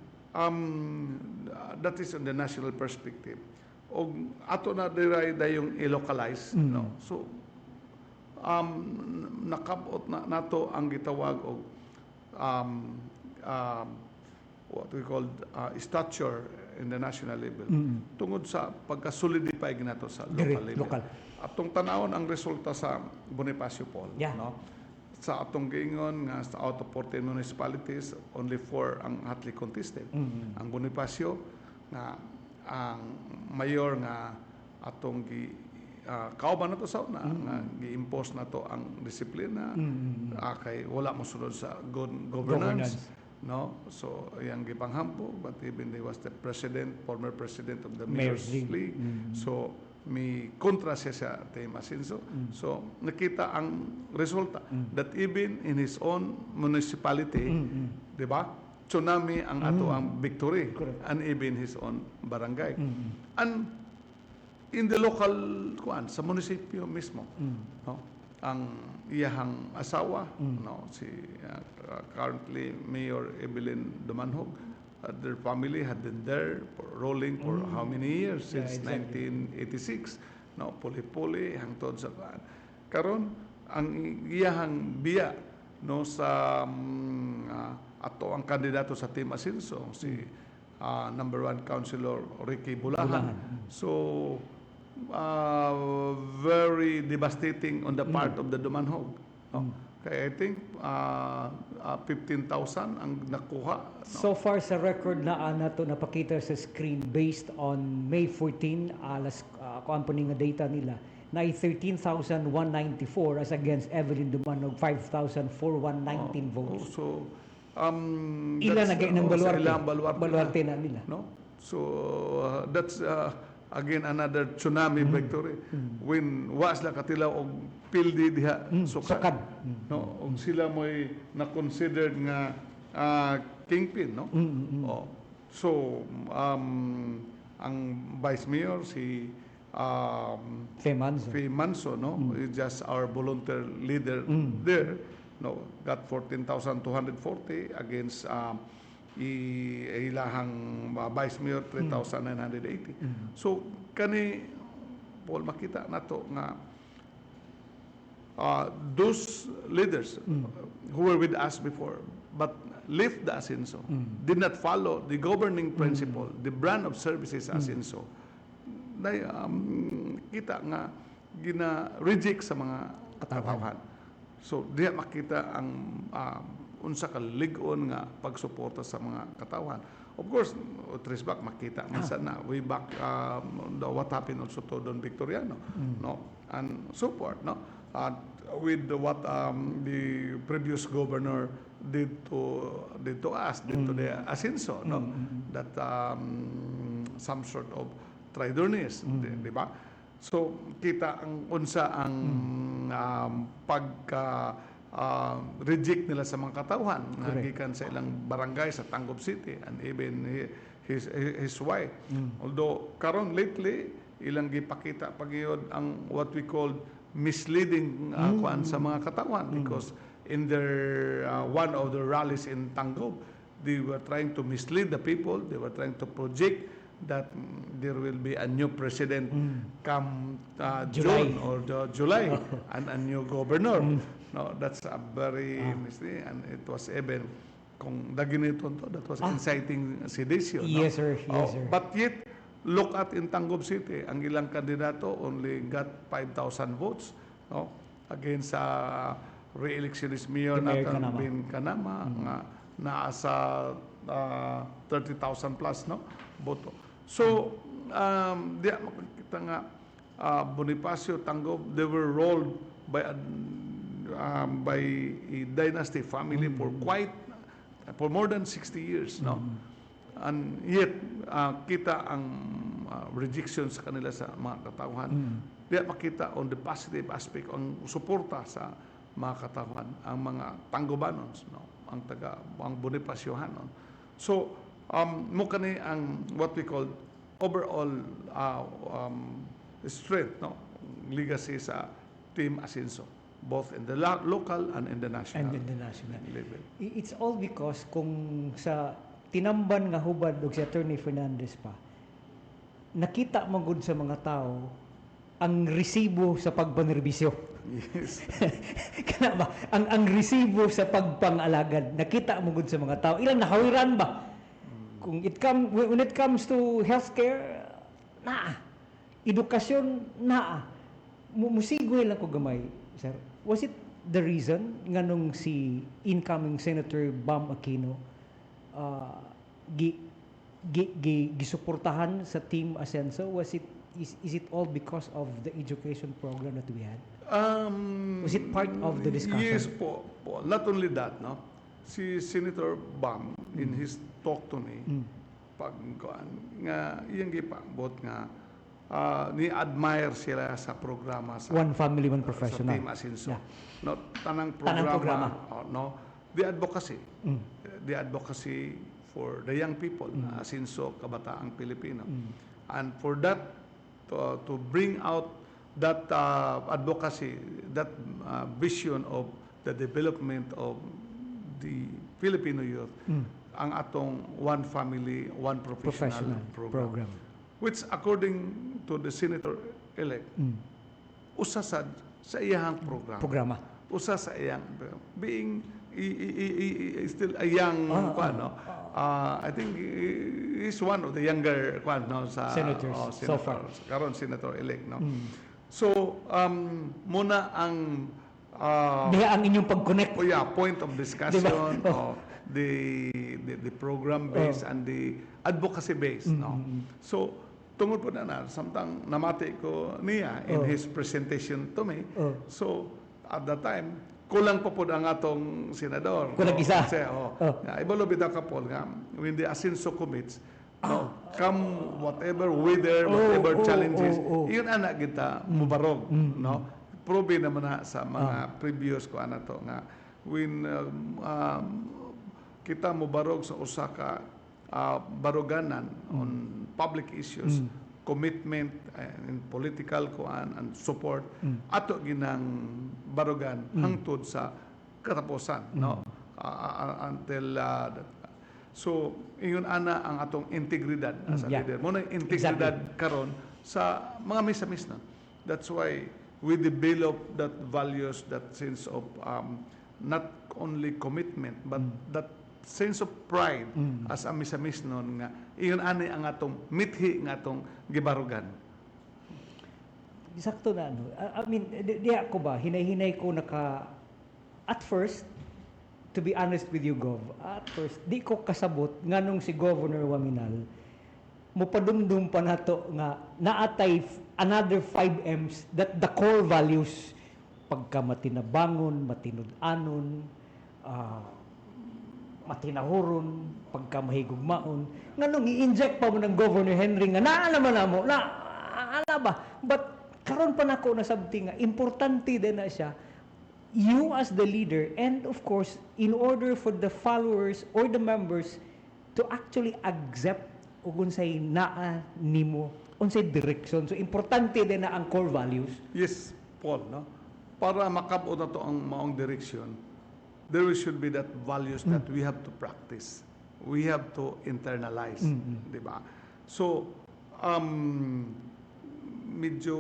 that is on the national perspective. Og ato na diray dayong i-localize, no? So nakabot na nato ang gitawag og what we call stature in the national level, tungod sa pagka-solidify ginato sa local level. Atong tanawon ang resulta sa Bonifacio, Paul, no? Sa atong giingon nga sa out of 14 municipalities, only 4 ang hotly contested. Ang Bonifacio nga ang mayor nga atong kauban nato sa una nga gi-impose nato ang disiplina, kay wala mo sunod sa good governance. No, so yang gipanghampo, but even he was the former president of the Mayor's League. So may kontra siya sa Team Asenso. So nakita ang resulta that even in his own municipality, di ba? Tsunami ang ato ang victory. And even his own barangay. And in the local sa munisipyo mismo, no? Ang iyahang asawa, no, si currently Mayor Evelyn Dumanhog, their family had been there rolling for how many years, since 1986, no, puli-puli hangtod sa karon ang iyahang biya, no, sa ato ang kandidato sa Team Asenso, si number 1 councilor Ricky Bulahan. So very devastating on the part of the Dumanhog, no? Kaya I think 15,000 ang nakuha, no? So far sa record na nato napakita sa screen based on May 14 alas company nga data nila na 13,194 as against Evelyn Dumanhog 5,4119 votes. So Ilan na ng Baluarte Baluarte na nila, no? So that's again another tsunami victory when was la katilaw og pildi diha sukad, no? Og sila mo'y na-considered nga kingpin, no? So ang vice mayor si Faye Manso, no? Is just our volunteer leader there, no? Got 14,240 against ilahang vice mayor 3,980. So kani Paul, makita nato nga those leaders who were with us before but left the Asenso, did not follow the governing principle, the brand of services Asenso, kita nga gina-reject sa mga katawhan. So diya makita ang unsa ka lig-on nga pagsuporta sa mga katawhan. Of course, trace back makita minsan na way back what happened also to Don Victoriano, no, and so forth, no. uh, with what the previous governor did to us, did to the Asinso, no? That some sort of traitorness, di ba? So kita ang unsa ang pagka reject nila sa mga katawhan nga gikan sa ilang barangay sa Tangub City and even his wife. Although karon lately ilang gipakita pagyod ang what we call misleading kuan sa mga katawhan because in their one of the rallies in Tangub, they were trying to mislead the people. They were trying to project that there will be a new president come June or July and a new governor. No, that's a very misleading, and it was even kung daginiton to, that was inciting sedition. Yes, sir. Yes, sir. But yet, look at in Tangub City, ang ilang kandidato only got 5,000 votes, no, against re-electionist mayor Mayor natin Kanama. Bin Kanama nga naasa 30,000 plus, no, boto. So di makikita nga Bonifacio, Tangub, they were ruled by a dynasty family for more than 60 years, no. And yet kita ang rejection sa kanila sa mga katawhan. Diya makita on the positive aspect ang suporta sa mga katawhan ang mga Tanggubanons, no, ang Bonifaciohanon. So mo kani ang what we call overall strength, no, legacy sa Team Asinso, both in the local and in the national level. It's all because kung sa tinamban nga hubad og si Attorney Fernandez pa, nakita magud sa mga tao ang resibo sa pagpanerbisyo. Yes. Kana ba? Ang resibo sa pagpangalagad, nakita magud sa mga tao. Ilang nahawiran ba? Kung when it comes to healthcare, naa. Edukasyon, naa. Musigoy lang ko gamay, sir. Was it the reason nga nung si incoming Senator Bam Aquino gisuportahan sa Team Asenso? Is it all because of the education program that we had? Was it part of the discussion? Yes po. Not only that, no. Si Senator Bam in his talk to me pag nga iyang gipambot nga ni-admire sila sa programa sa One Family, One Professional. sa Team Asinso. Yeah. No, tanang Tanang programa. no, the advocacy for the young people, Asinso, kabataang Pilipino. And for that to bring out that advocacy, that vision of the development of the Filipino youth, ang atong One Family, One Professional program. Which according to the Senator-elect, usa sa iyang programa. Usa sa iyang, being still a young, I think he's one of the younger sa senators so far. Karon Senator-elect, no? So, muna ang diha ang inyong pag-connect. point of discussion, diba? The program based and the advocacy based, no. So tungod po na samtang namati ko niya in his presentation to me. So at that time kulang pa po ang atong senador. Kulang isa. Kasi ibalo bitaw ka po nga when the Asinso commits, no, come whatever weather, whatever challenges, yun ana kita mubarog, no. Probe naman na sa mga previous ko ana to nga when kita mubarog sa usa ka baruganan on public issues, commitment in political kuan and support ato ginang barugan hangtod sa katapusan, no, until so ingon ana ang atong integridad as a leader mo na integridad karon sa mga misamis na. That's why we develop that values, that sense of not only commitment but that sense of pride as a misamis nun nga iyon ani ang atong mithi nga atong gibarugan. Sakto na I mean, di ako ba hinay-hinay ko at first, to be honest with you, Gov, at first di ko kasabot nganong si Governor Waminal mopadumdum pa nato nga naatay another 5 M's that the core values pagka matinabangon, matinud-anon, matinahuron, pagka mahigugmaon. Nganong i-inject pa mo ng Governor Henry nga naalaman na mo, ala ba? But karon pa nako na sabti nga, importante din na siya, you as the leader, and of course, in order for the followers or the members to actually accept o unsay naa nimo, unsay direction. So, importante din na ang core values. Yes, Paul, no? Para makabot na to ang maong direction, there should be that values that we have to practice. We have to internalize, di ba? So, medyo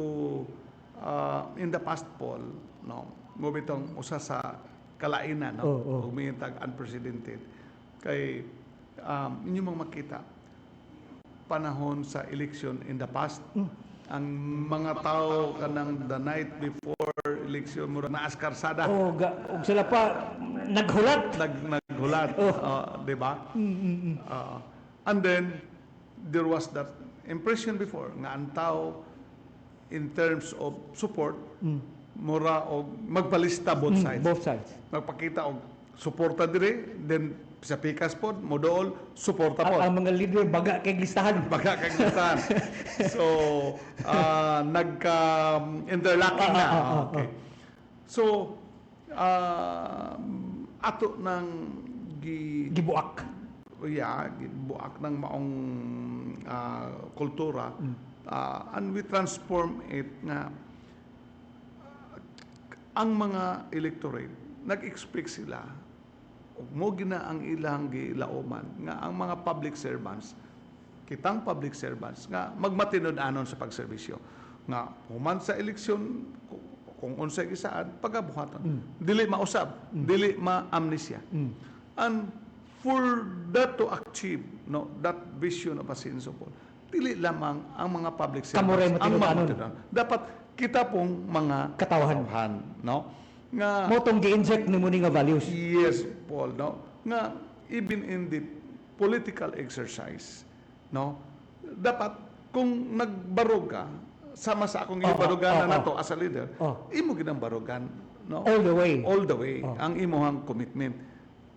in the past, Paul, no, mo bitong usa sa kalainan, no, umintag unprecedented kay inyo mang makita panahon sa election in the past, ang mga tao kanang the night before election mura na askarsada. Og sila pa naghulat. Naghulat, di ba? And then there was that impression before nga ang tao in terms of support mura og magpalista both sides. Both sides. Magpakita og suporta dire, then sa pikas pod modool suporta pod. Ang mga leader baga kay listahan. Baga kay listahan. So nagka-interlocking na. Okay. So ato ng gibuak. gibuak ng maong kultura, and we transform it nga ang mga electorate nag-expect sila mo gina ang ilang gilaoman nga ang mga public servants, kitang public servants nga magmatinud-anon sa pagserbisyo nga human sa eleksyon kung unsay gisaan pagabuhaton, dili mausab, dili ma-amnesia. And for that to achieve, no, that vision of Asencio, dili lamang ang mga public servants ang matinud-anon. Dapat kita pong mga katawhan, no, nga motong gi-inject nimo ni nga values. Yes, Paul, no, nga even in the political exercise, no, dapat kung nagbarog ka sama sa akong ibarugan na nato as a leader, imo ginang barugan, no, all the way ang imuhang commitment,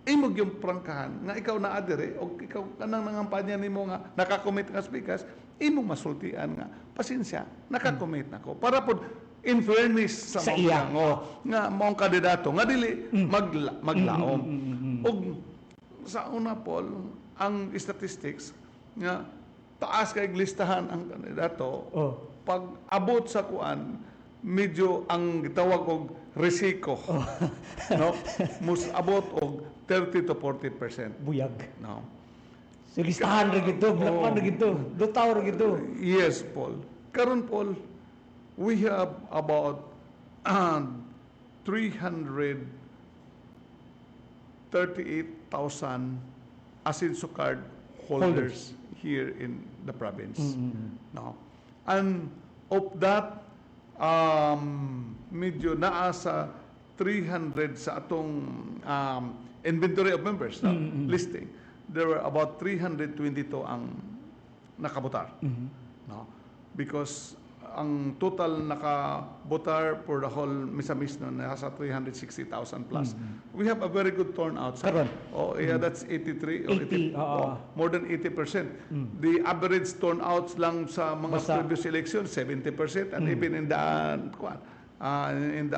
imo yung prangkahan nga ikaw na adire o ikaw kanang nangampanya nimo nga nakakommit nga speakers, imo masultian nga pasensya nakakommit nako para pod in fairness sa iya nga maong kandidato nga dili maglaom. Og sa una, Paul, ang statistics nga taas kay listahan ang kandidato, pag abot sa kuan medyo ang gitawag og resiko, no, mus abot og 30 to 40%. Buyag, no, so listahan ra gito, blakan ra gito, dutaw ra gito. Yes, Paul. Karon, Paul, we have about 338,000 Asencio card holders here in the province. No? And of that, medyo naa sa 300 sa atong inventory of members, listing. There were about 322 ang nakabotar. No? Because ang total nakabotar for the whole Misamis no nasa 360,000 plus. We have a very good turnout. Karon. Oh, yeah, that's 83 or 80, more than 80%. The average turnouts lang sa mga previous elections 70%, and even in the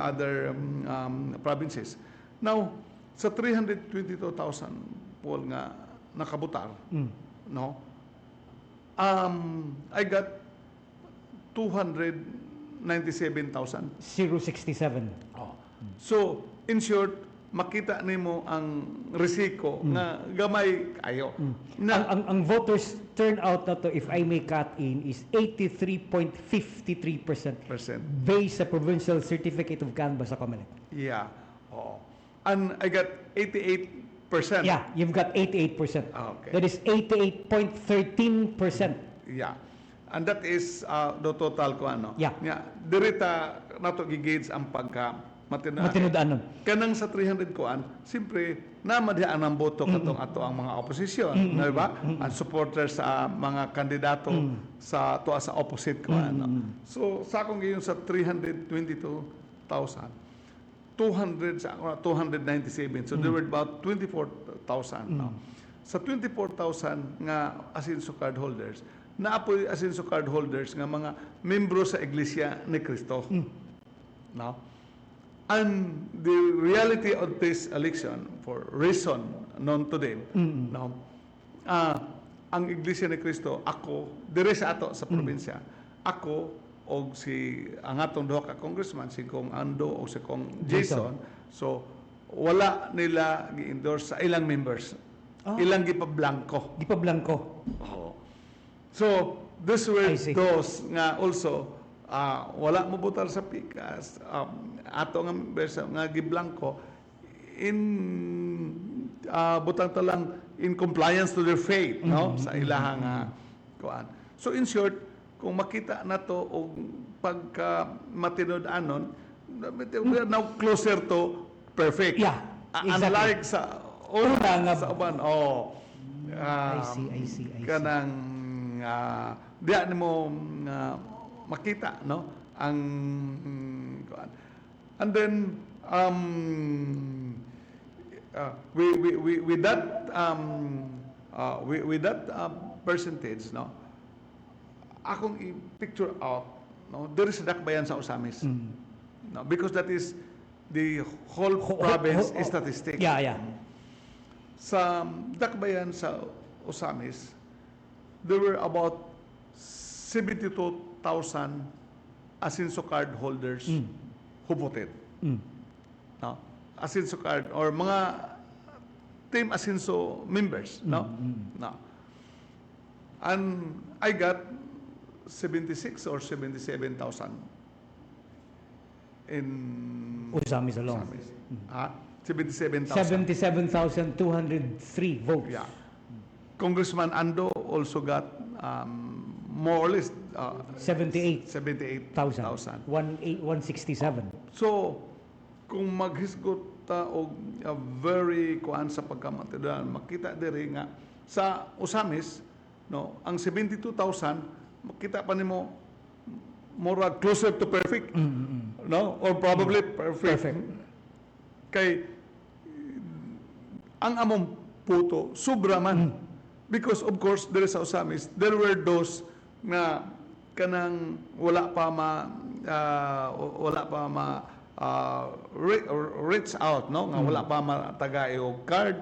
other provinces. Now, sa 322,000 Paul nga nakabotar, no? I got 297,000. 067. So, in short, makita nimo ang risiko nga gamay kayo. Ang voters turnout na to, if I may cut in, is 83.53% based sa provincial certificate of canvass sa Comelec. Yeah. And I got 88%. Yeah, you've got 88%. Okay. That is 88.13%. Yeah. And that is the total ko ano. Yeah. Dirita nato gigauge ang pagka matinud-anon. Kanang sa 300 kuan, siyempre namadhian ang boto katong ato ang mga oposisyon, di ba? Ang supporters sa mga kandidato sa opposite kuan. So sa akong giyon sa 322,000, 200 sa 297. So there were about 24,000 no. Sa 24,000 nga Asenso card holders, naapoy Asenso card holders nga mga membro sa Iglesia ni Cristo. No? And the reality of this election, for reason known to them, no, ang Iglesia ni Cristo, ako, dire sa ato sa probinsya, ako, o si ang atong duha ka congressman, si Kong Ando o si Kong Jason, so wala nila gi-endorse sa ilang members. Ilang gipablanko. Di pa blanco. Oh. So, this were I see. those nga also wala mo butal sa pikas, ato nga members nga giblanko in butang ta lang in compliance to their faith, no, sa ilahang kuan. So in short, kung makita na to o pagka matinud-anon, we are now closer to perfect. Yeah, exactly. Unlike sa sa uban, I see. kanang diyan mo makita, no, ang kuan. And then with that percentage, no, akong i-picture out, no, there is a dakbayan sa Osamis. No, because that is the whole province statistic. Yeah. Sa dakbayan sa Osamis, there were about 72,000 Asenso card holders who voted. No? Asenso card or mga Team Asenso members, no? No. And I got 76 or 77,000 in Osamis alone. 77,000. 77,203 votes. Yeah. Congressman Ando also got more or less 78,000. 167. So, kung maghisgot ta og very kuan sa pagkamatidan, makita diri nga sa Osamis, no, ang 72,000 makita pa nimo more closer to perfect, no, or probably perfect. Kay ang among puto sobra man, because of course there sa Osamis there were those na kanang wala pa reach out, no, nga wala pa matagay og card,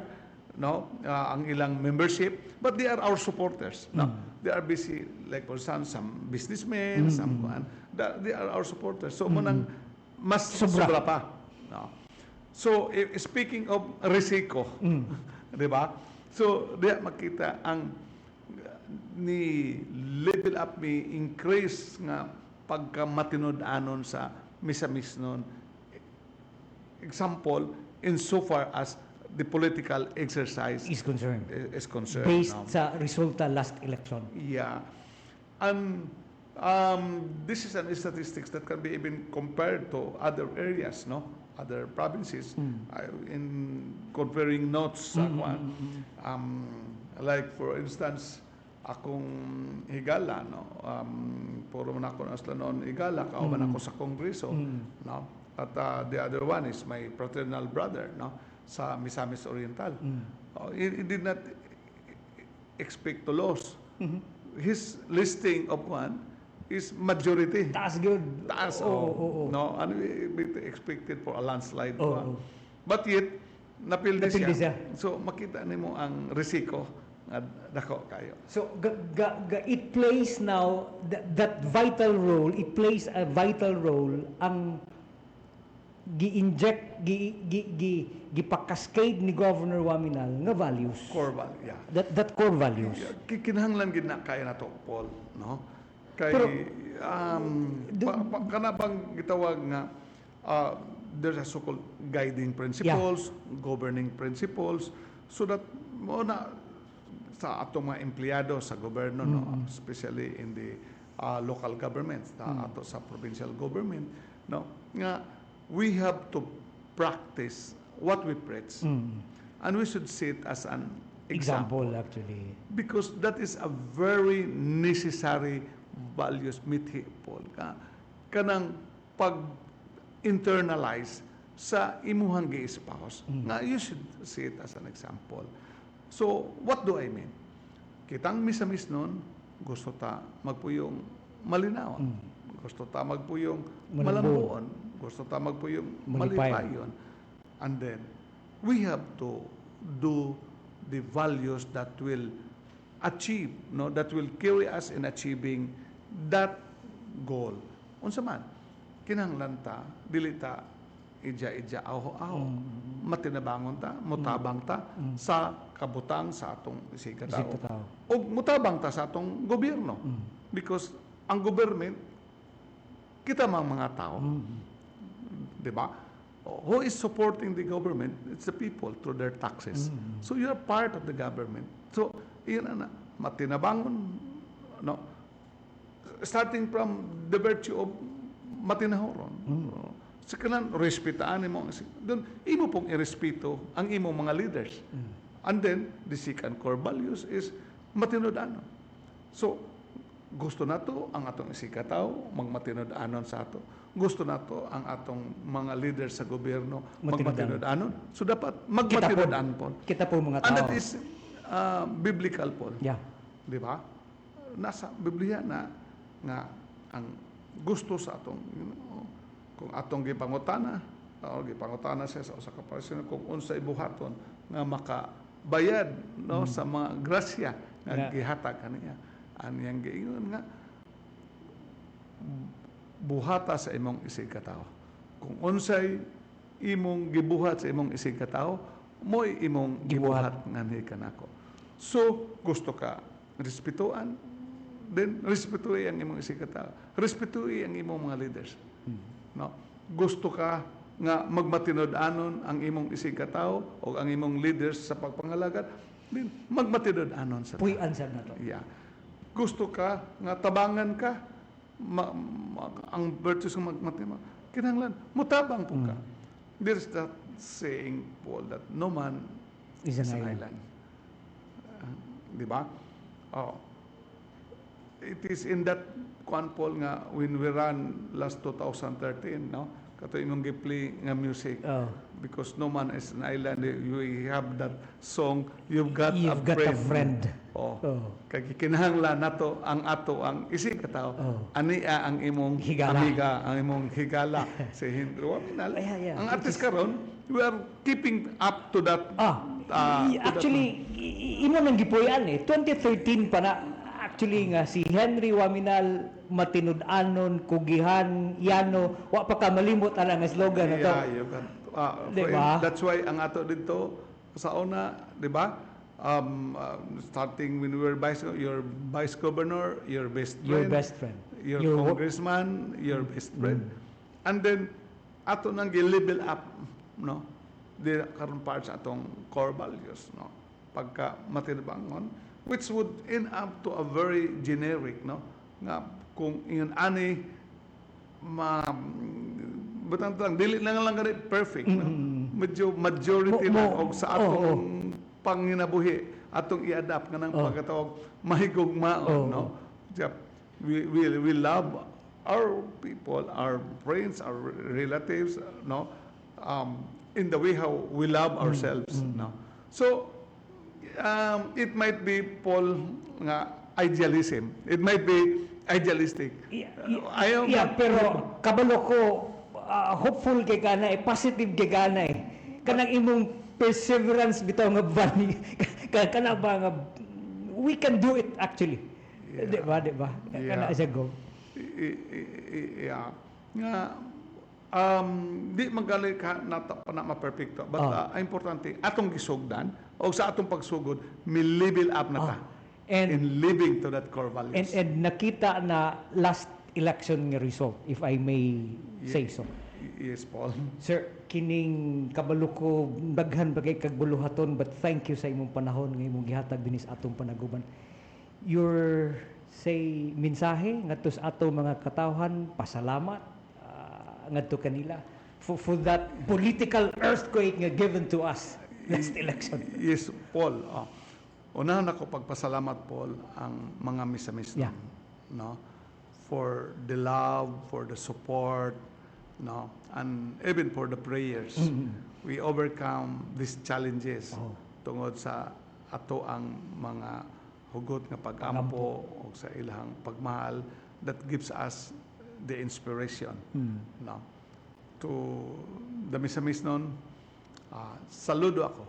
no, ang ilang membership, but they are our supporters, no. They are busy, like for some businessmen, some kuan, they are our supporters, so munang mas sobra pa, no. So speaking of resiko, di ba, so diya makita ang ni level up, ni increase nga pagka matinud-anon sa misamis nun. Example, insofar as the political exercise Is concerned. is concerned. Based no? sa resulta last election. Yeah. And this is an statistics that can be even compared to other areas, no? Other provinces, in comparing notes sa kuan. Like for instance, akong higala, no, puro man ako na noon higala, kauban ako sa kongreso, no, at the other one is my fraternal brother, no, sa Misamis Oriental. He did not expect to lose. His listing of one is majority. Taas good. Taas, no, and we expected for a landslide. But yet, napildi Napildi siya. siya. So, makita nimo ang risiko nga dako kayo. So it plays now that vital role, it plays a vital role ang gi-inject, gipakaskade ni Governor Waminal nga values. Core value, yeah. That core values. Kinahanglan gid na kaya na to, Paul, no? Kay Pero, kana bang gitawag nga there's a so-called guiding principles, governing principles, so that mo na sa atong mga empleyado sa gobyerno, no, especially in the local governments, ato sa provincial government, no, nga we have to practice what we preach, and we should see it as an example, actually. because that is a very necessary values mithi, Paul, kanang pag internalize sa imuhang gi-espouse. Nga you should see it as an example. So, what do I mean? Kitang misamis nun, gusto ta magpuyong malinawan. Gusto ta magpuyong malambuon. Gusto ta magpuyong malipayon. And then, we have to do the values that will achieve, no, that will carry us in achieving that goal. Unsa man, kinahanglan ta, dili ta ija aho-aho. Matinabangon ta, mutabang ta sa kabutang sa atong isikatao. O mutabang ta sa atong gobyerno. Because ang government, kita mga tao. Di ba? Who is supporting the government? It's the people through their taxes. So you're part of the government. So, yun na, matinabangon, no? Starting from the virtue of matinahoron. Sa kanan, respetaan mo. Doon, imo pong irespeto ang imo mga leaders. And then, the second core values is matinod-anon. So, gusto na to ang atong isikataw, magmatinod-anon sa ato. Gusto na to ang atong mga leaders sa gobyerno, magmatinod-anon. So, dapat magmatinod-anon po. Kita po mga tao. And that is biblical po. Yeah. Di ba? Nasa Biblia na nga ang gusto sa atong, kung atong gipangutana, o gipangutana siya sa usa ka person kung unsa ibuhaton nga makabayad no sa mga grasya nga gihatag kaniya. Aniyang giingon nga buhata sa imong isigkatawo. Kung unsay imong gibuhat sa imong isigkatawo, mo'y imong gibuhat nganhi kanako. So, gusto ka respetuan, then respetuhi ang imong isigkatawo. Respetuhi ang imong mga leaders. No? Gusto ka nga magmatinod-anon ang imong isigkatawo o ang imong leaders sa pagpangalagad, then magmatinod-anon sa tao. Puy-an sa na to. Yeah. Gusto ka nga tabangan ka, ang virtues ng magmatima, kinahanglan, mutabang po ka. There's that saying, Paul, that no man Is an island. Di ba? Oh. It is in that kwan, Paul, nga when we ran last 2013, no? Kato imong gi-play nga music. Because no man is an island. We have that song, You've Got a Friend. Kay kinahanglan nato ang ato ang isikataw. Ania ang imong amiga, ang imong higala si Hendro Waminal. Ang artist karon, we are keeping up to that. Actually, imo nang gipuyan 2013 pa na. Actually nga si Henry Waminal matinud-anon, kugihan, yano, wa pa ka malimot ana nga slogan na to. Diba? That's why ang ato dito sa una, di ba? Starting when we were your vice governor, your best friend. Your best friend. Your congressman, your best friend. And then ato nang gi-level up, no? Di karon part sa atong core values, no? Pagka matinabangon, which would end up to a very generic, no? Nga kung ingon ani butang lang dili na lang gani perfect, no? Medyo majority lang og sa atong panginabuhi atong i-adapt kanang pagkatawag mahigugmaon, no? We love our people, our friends, our relatives, no? In the way how we love ourselves, no? So it might be, Paul, nga idealism. It might be idealistic. Pero kabalo ko, hopeful kay kanay, positive kay kanay. Kanang imong perseverance bitaw nga bani. Kana ba nga we can do it actually. Di ba? Kana siya go. Nga di magaling ka na ma-perfecto. But importante, atong gisugdan o sa atong pagsugod, may level up na ta in living to that core values. And nakita na last election nga result, if I may say so. Yes, Paul. Sir, kining kabalo ko, daghan bagay kagbuluhaton, but thank you sa imong panahon nga imong gihatag dinis atong panaguban. Your, say, mensahe ngadto sa ato mga katawhan, pasalamat ngadto kanila for that political earthquake nga given to us last election. Yes, Paul. Unahan ako pagpasalamat, Paul, ang mga misamis no? For the love, for the support, no, and even for the prayers, we overcome these challenges tungod sa ato ang mga hugot nga pag-ampo o sa ilang pagmahal that gives us the inspiration, no, to the misamis nun. Saludo ako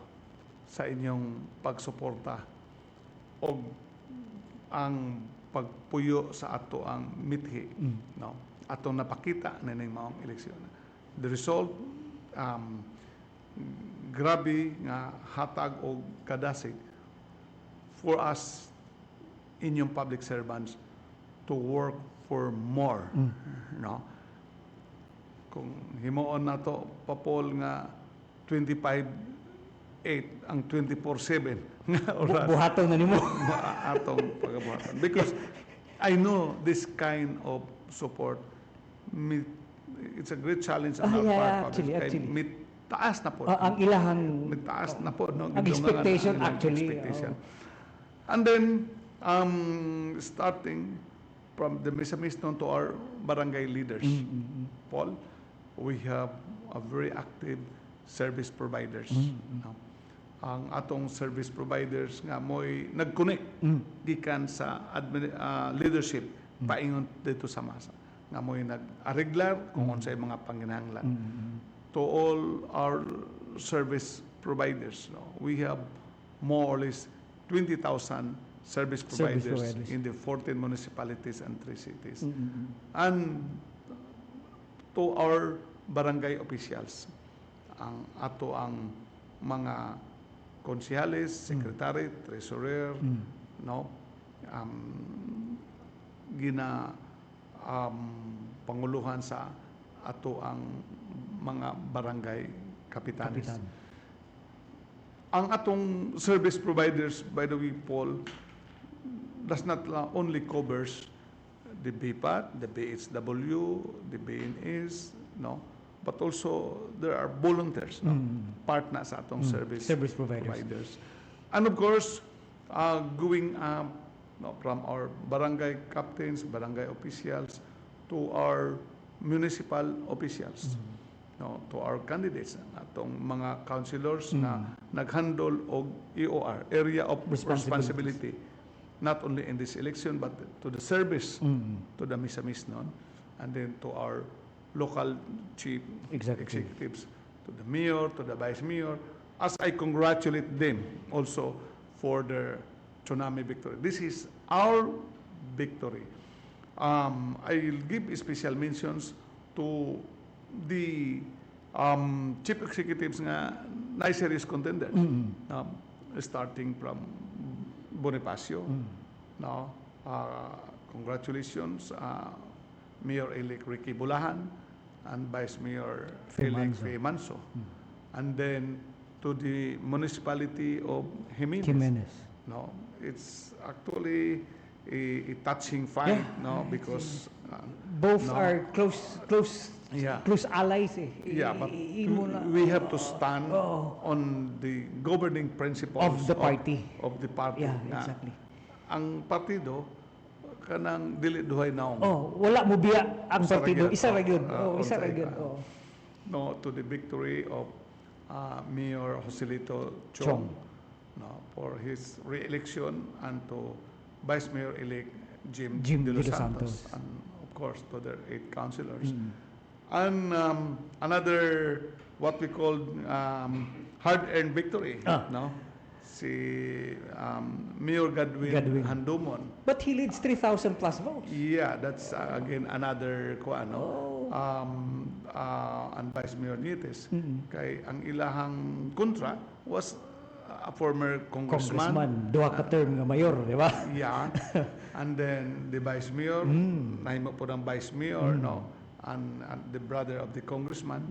sa inyong pagsuporta o ang pagpuyo sa ato ang mithi, no, atong napakita na ning maong eleksyon. The result, grabe nga hatag o kadasig for us inyong public servants to work for more, no. Kung himuon na to papol nga 25/8 ang 24/7 nga oras Buhaton na nimo. atong pagabuhatan, because I know this kind of support it's a great challenge on our part, actually. taas na po Ang ilahang taas na po, no, ang expectation actually. expectation. And then starting from the Misamis to our barangay leaders, Paul, we have a very active service providers, no? Ang atong service providers nga mo'y nag-connect gikan sa leadership paingon dito sa masa nga mo'y nag-areglar kung unsay mga panginahanglan. To all our service providers, no? We have more or less 20,000 service providers in the 14 municipalities and 3 cities. And to our barangay officials, ang ato ang mga konsehales, secretary, treasurer, no, panguluhan sa ato ang mga barangay kapitanes. Ang atong service providers, by the way, Paul, does not only covers the BPAT, the BHW, the BNS, no, but also there are volunteers, no, part na sa atong service providers. And of course, going up, no, from our barangay captains, barangay officials, to our municipal officials, no, to our candidates, atong mga councilors na naghandle og EOR, Area of Responsibility, not only in this election but to the service to the Misamis noon, and then to our local chief executives, to the mayor, to the vice mayor, as I congratulate them also for their tsunami victory. This is our victory. I'll give special mentions to the chief executives nga na serious contender, starting from Bonifacio. No, congratulations, Mayor-elect Ricky Bulahan and Vice Mayor-elect Faye Manso. And then to the municipality of Jimenez. No, it's actually a touching fight, no, because both no, are close allies. But we have to stand on the governing principles of the party. Yeah, na exactly. ang partido kanang dili duhay naong. Wala mo biya ang partido. Isa ra gyud. Isa ra gyud. No, to the victory of Mayor Joselito Chong, no, for his re-election, and to Vice Mayor-elect Jim De Los Santos, and of course to their 8 councilors. And another what we call hard-earned victory, no? Si Mayor Gadwin Handumon. But he leads 3,000 plus votes. Yeah, that's again another and Vice Mayor Nietes. Kay ang ilahang kontra was a former congressman. Duha ka term nga mayor, di ba? Yeah. And then the Vice Mayor, nahimo po ng Vice Mayor, no? And the brother of the congressman.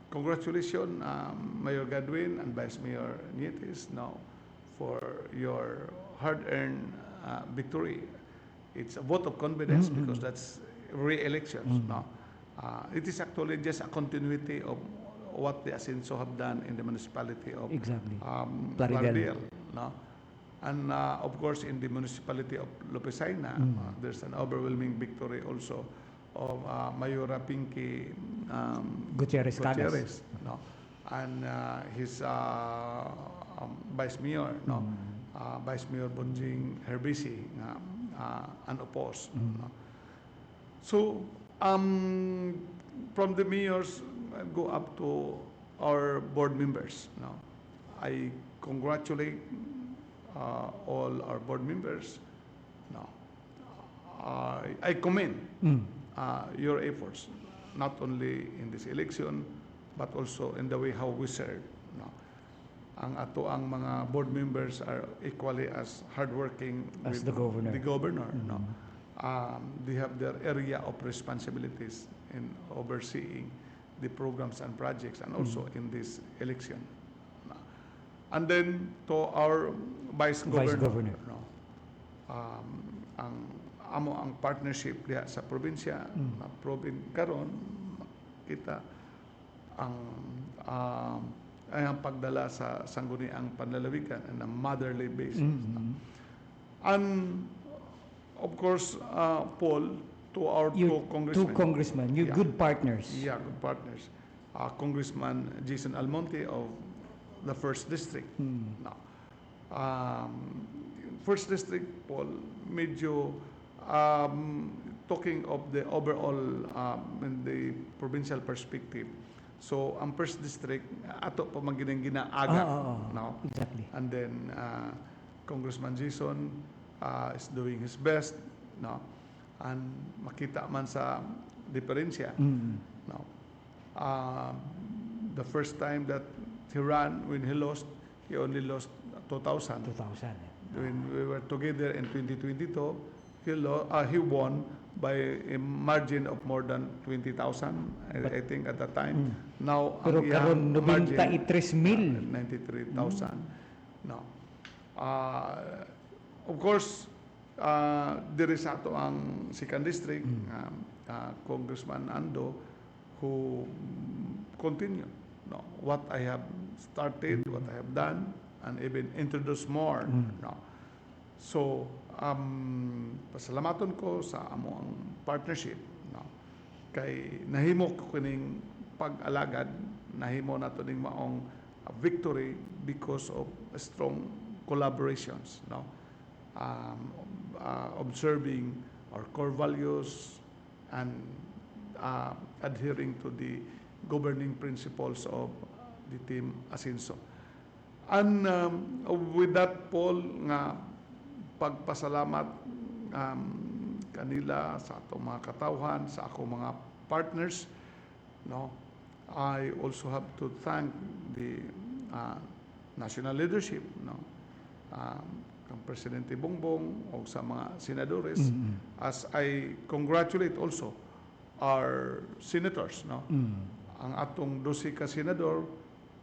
Congratulations, Mayor Gadwin and Vice Mayor Nietes, no, for your hard-earned victory. It's a vote of confidence because that's re-elections, no. It is actually just a continuity of what the Asenso have done in the municipality of Plaridel, no. And of course, in the municipality of Lopesaina, there's an overwhelming victory also of Mayora Pinky Gutierrez Canas. Gutierrez, no? And his Vice Mayor, no? Vice Mayor Bonjing Herbisi, unopposed. No? So, from the mayors, go up to our board members. No? I congratulate all our board members. No? I commend your efforts, not only in this election, but also in the way how we serve. No? Ang ato ang mga board members are equally as hardworking As with the governor. The governor, no? They have their area of responsibilities in overseeing the programs and projects, and also in this election. No? And then to our vice governor, no? Ang partnership diha sa probinsya, na karon kita ang pagdala sa sangguniang panlalawigan in a motherly basis. And of course, Paul, to our two congressmen. You good partners. Yeah, good partners. Congressman Jason Almonte of the 1st District. No. First District, Paul, medyo talking of the overall in the provincial perspective. So, ang 1st District, ato pa magining ginaaga. No? Exactly. And then, Congressman Jason is doing his best. No? And makita man sa diferensya. No? The first time that he ran, when he lost, he only lost 2,000. 2,000. When we were together in 2022, he won by a margin of more than 20,000, I think at that time. Now, Pero karon 93,000. 93,000. No. Of course, there is ato ang 2nd District, Congressman Ando, who continue what I have started, what I have done, and even introduce more. No. So, pasalamaton ko sa among partnership. No? Kay nahimo ko kining pag-alagad, nahimo nato ning maong victory because of strong collaborations. No? Observing our core values and adhering to the governing principles of the Team Asinso. And with that, Paul, nga pagpasalamat kanila sa atong mga katawhan, sa ako mga partners, no? I also have to thank the national leadership, no? Kang Presidente Bongbong o sa mga senadores, as I congratulate also our senators, no? Ang atong 12 ka senador,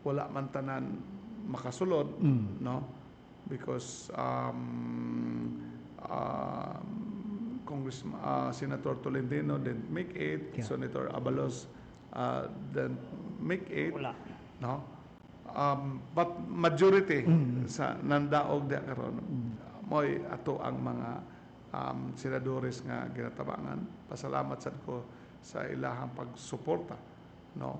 wala man tanan makasulod, no? Because Senator Tolentino didn't make it, Senator Abalos didn't make it. Wala. No? But majority sa nandaog diya karon moy ato ang mga senadores nga ginatabangan. Pasalamat sad ko sa ilahang pagsuporta, no?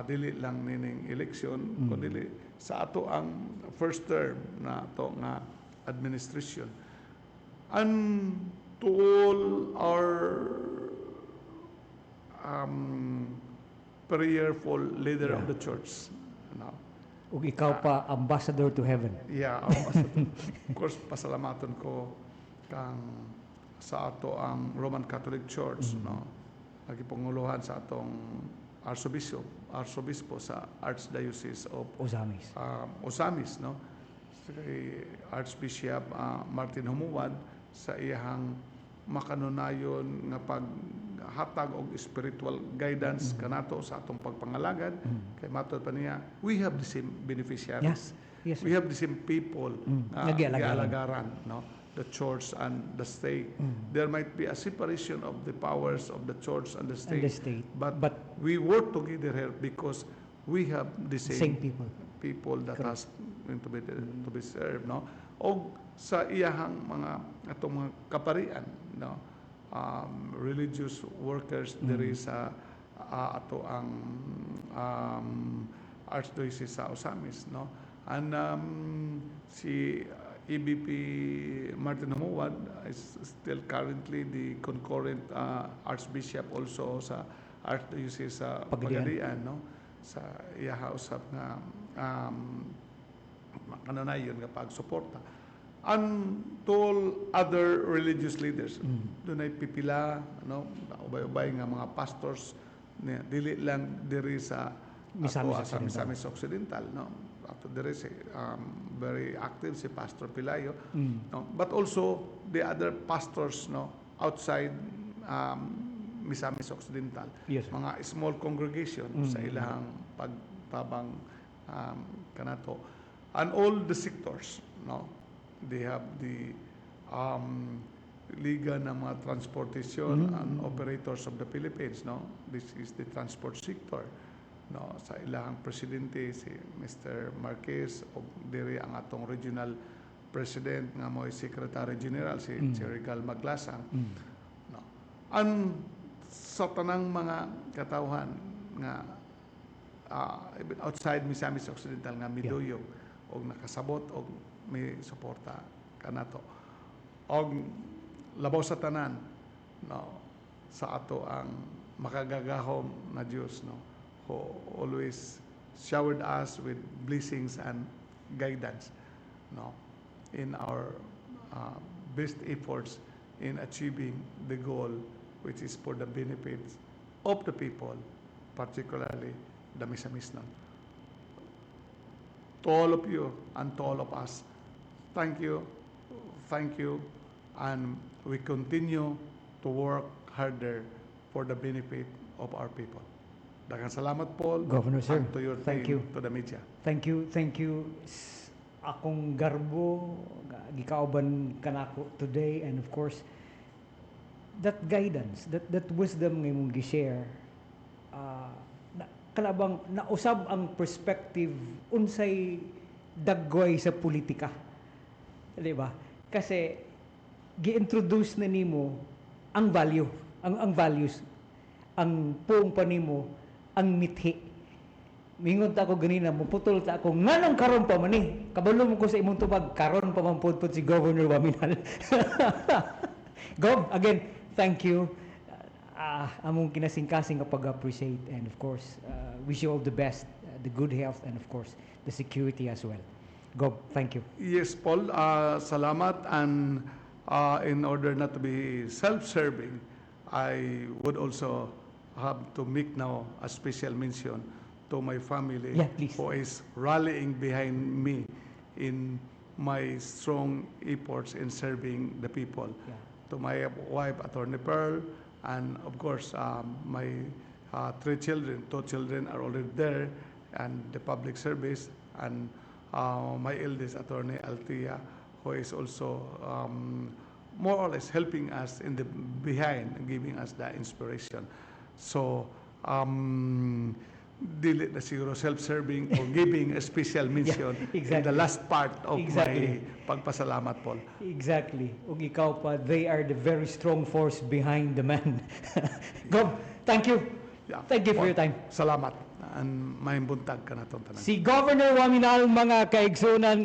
Dili lang nining eleksyon, kundi sa ato ang first term na ato nga administration. And to all our prayerful leader of the church, no? Ug ikaw pa ambassador to heaven. Yeah, of course, pasalamaton ko kang sa ato ang Roman Catholic Church, no? Nagipanguluhan sa atong Arsobispo sa Archdiocese of Osamis, no? Si Archbishop Martin Humuad sa iyang makanunayon nga paghatag og spiritual guidance kanato sa atong pagpangalagad. Kay matod pa niya, we have the same beneficiaries. Yes. We have the same people nag-alagaran, no? The church and the state. There might be a separation of the powers of the church and the state. But we work together here because we have the same people that has to be served, no? O sa iyahang mga atong mga kaparian, no? religious workers diri sa ato ang Archdiocese sa Osamis, no? And si EBP Martin Humuad is still currently the concurrent Archbishop also sa Archdiocese sa Pagadian, no? Sa iyaha usab nga kananayon nga pagsuporta. And to all other religious leaders, dunay pipila, no, ubay-ubay nga mga pastors dili lang diri sa Misamis Occidental, no. Ato diri si very active si Pastor Pilayo, no, but also the other pastors, no, outside Misamis Occidental. Yes, mga small congregation sa ilang pagtabang kanato, and all the sectors, no. They have the Liga ng mga Transportation and Operators of the Philippines, no. This is the transport sector, no. Sa ilang presidente si Mr. Marquez, o diri ang atong regional president nga mo'y Secretary General si Cherigal Maglasang, no. And sa tanang mga katawhan nga outside Misamis Occidental nga miduyog og nakasabot og may suporta kanato, og labaw sa tanan, no, sa ato ang makagagahom na Dios, no, who always showered us with blessings and guidance, no, in our best efforts in achieving the goal, which is for the benefits of the people, particularly the Misamisnon. To all of you and to all of us, thank you, and we continue to work harder for the benefit of our people. Daghang salamat, Paul, Governor, sir. and to your Thank team, you. to the media. Thank you. Akong garbo gikauban kanako today, and of course that guidance, that wisdom nga imong gi-share, kalabang nausab ang perspective unsay dagway sa politika, di ba? Kasi gi-introduce na nimo ang value, ang values, ang puong pa nimo ang mithi. Mingon ta ako ganina, muputol ta ako, nganong karon pa man ni? Kabalo mo ko sa imong tubag, karon pa man pudpud si Governor Waminal. Gov, again, thank you. Among kinasingkasing nga pag-appreciate, and of course, wish you all the best, the good health, and of course, the security as well. Gov, thank you. Yes, Paul, salamat, and in order not to be self-serving, I would also have to make now a special mention to my family, Yeah, please. who is rallying behind me in my strong efforts in serving the people. Yeah. To my wife, Attorney Pearl, and of course, my 3 children. 2 children are already there, and the public service, and my eldest, Attorney Altia, who is also more or less helping us in the behind, giving us the inspiration. So, dili na siguro self-serving or giving a special mention in the last part of my pagpasalamat, Paul. Exactly. Ug ikaw pa, they are the very strong force behind the man. Gov, thank you. Yeah. Thank you for Paul, your time. Salamat. And may buntag ka na itong tanan. Si Governor Waminal, mga kaigsunan,